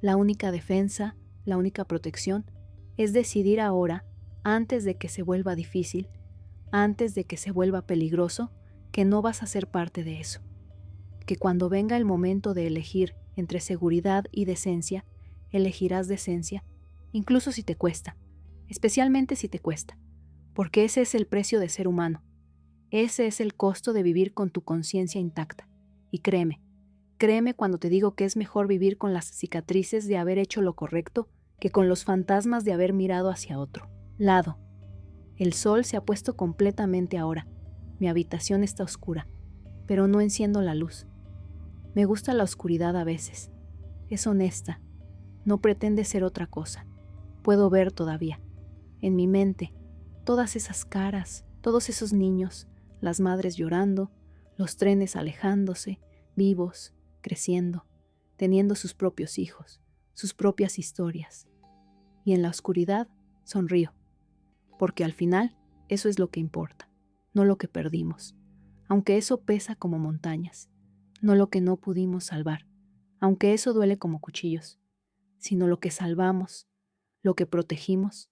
Speaker 1: La única defensa, la única protección, es decidir ahora, antes de que se vuelva difícil, antes de que se vuelva peligroso, que no vas a ser parte de eso. Que cuando venga el momento de elegir entre seguridad y decencia, elegirás decencia incluso si te cuesta, especialmente si te cuesta, porque ese es el precio de ser humano, ese es el costo de vivir con tu conciencia intacta. Y créeme cuando te digo que es mejor vivir con las cicatrices de haber hecho lo correcto que con los fantasmas de haber mirado hacia otro lado. El sol se ha puesto completamente ahora. Mi habitación está oscura, pero no enciendo la luz. Me gusta la oscuridad a veces. Es honesta. No pretende ser otra cosa. Puedo ver todavía, en mi mente, todas esas caras, todos esos niños, las madres llorando, los trenes alejándose, vivos, creciendo, teniendo sus propios hijos, sus propias historias. Y en la oscuridad sonrío, porque al final eso es lo que importa, no lo que perdimos, aunque eso pesa como montañas, no lo que no pudimos salvar, aunque eso duele como cuchillos, sino lo que salvamos, lo que protegimos,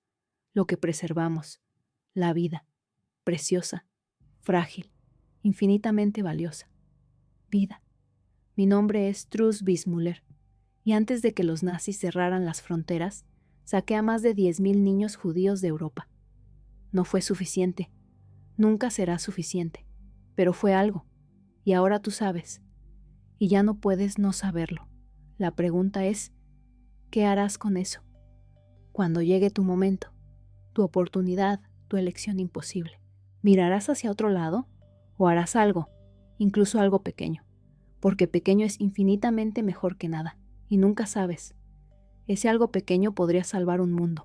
Speaker 1: lo que preservamos, la vida, preciosa, frágil, infinitamente valiosa. Vida. Mi nombre es Truls Bismuller, y antes de que los nazis cerraran las fronteras, saqué a más de 10.000 niños judíos de Europa. No fue suficiente, nunca será suficiente, pero fue algo, y ahora tú sabes, y ya no puedes no saberlo. La pregunta es, ¿qué harás con eso? Cuando llegue tu momento, tu oportunidad, tu elección imposible, ¿mirarás hacia otro lado o harás algo, incluso algo pequeño? Porque pequeño es infinitamente mejor que nada, y nunca sabes. Ese algo pequeño podría salvar un mundo.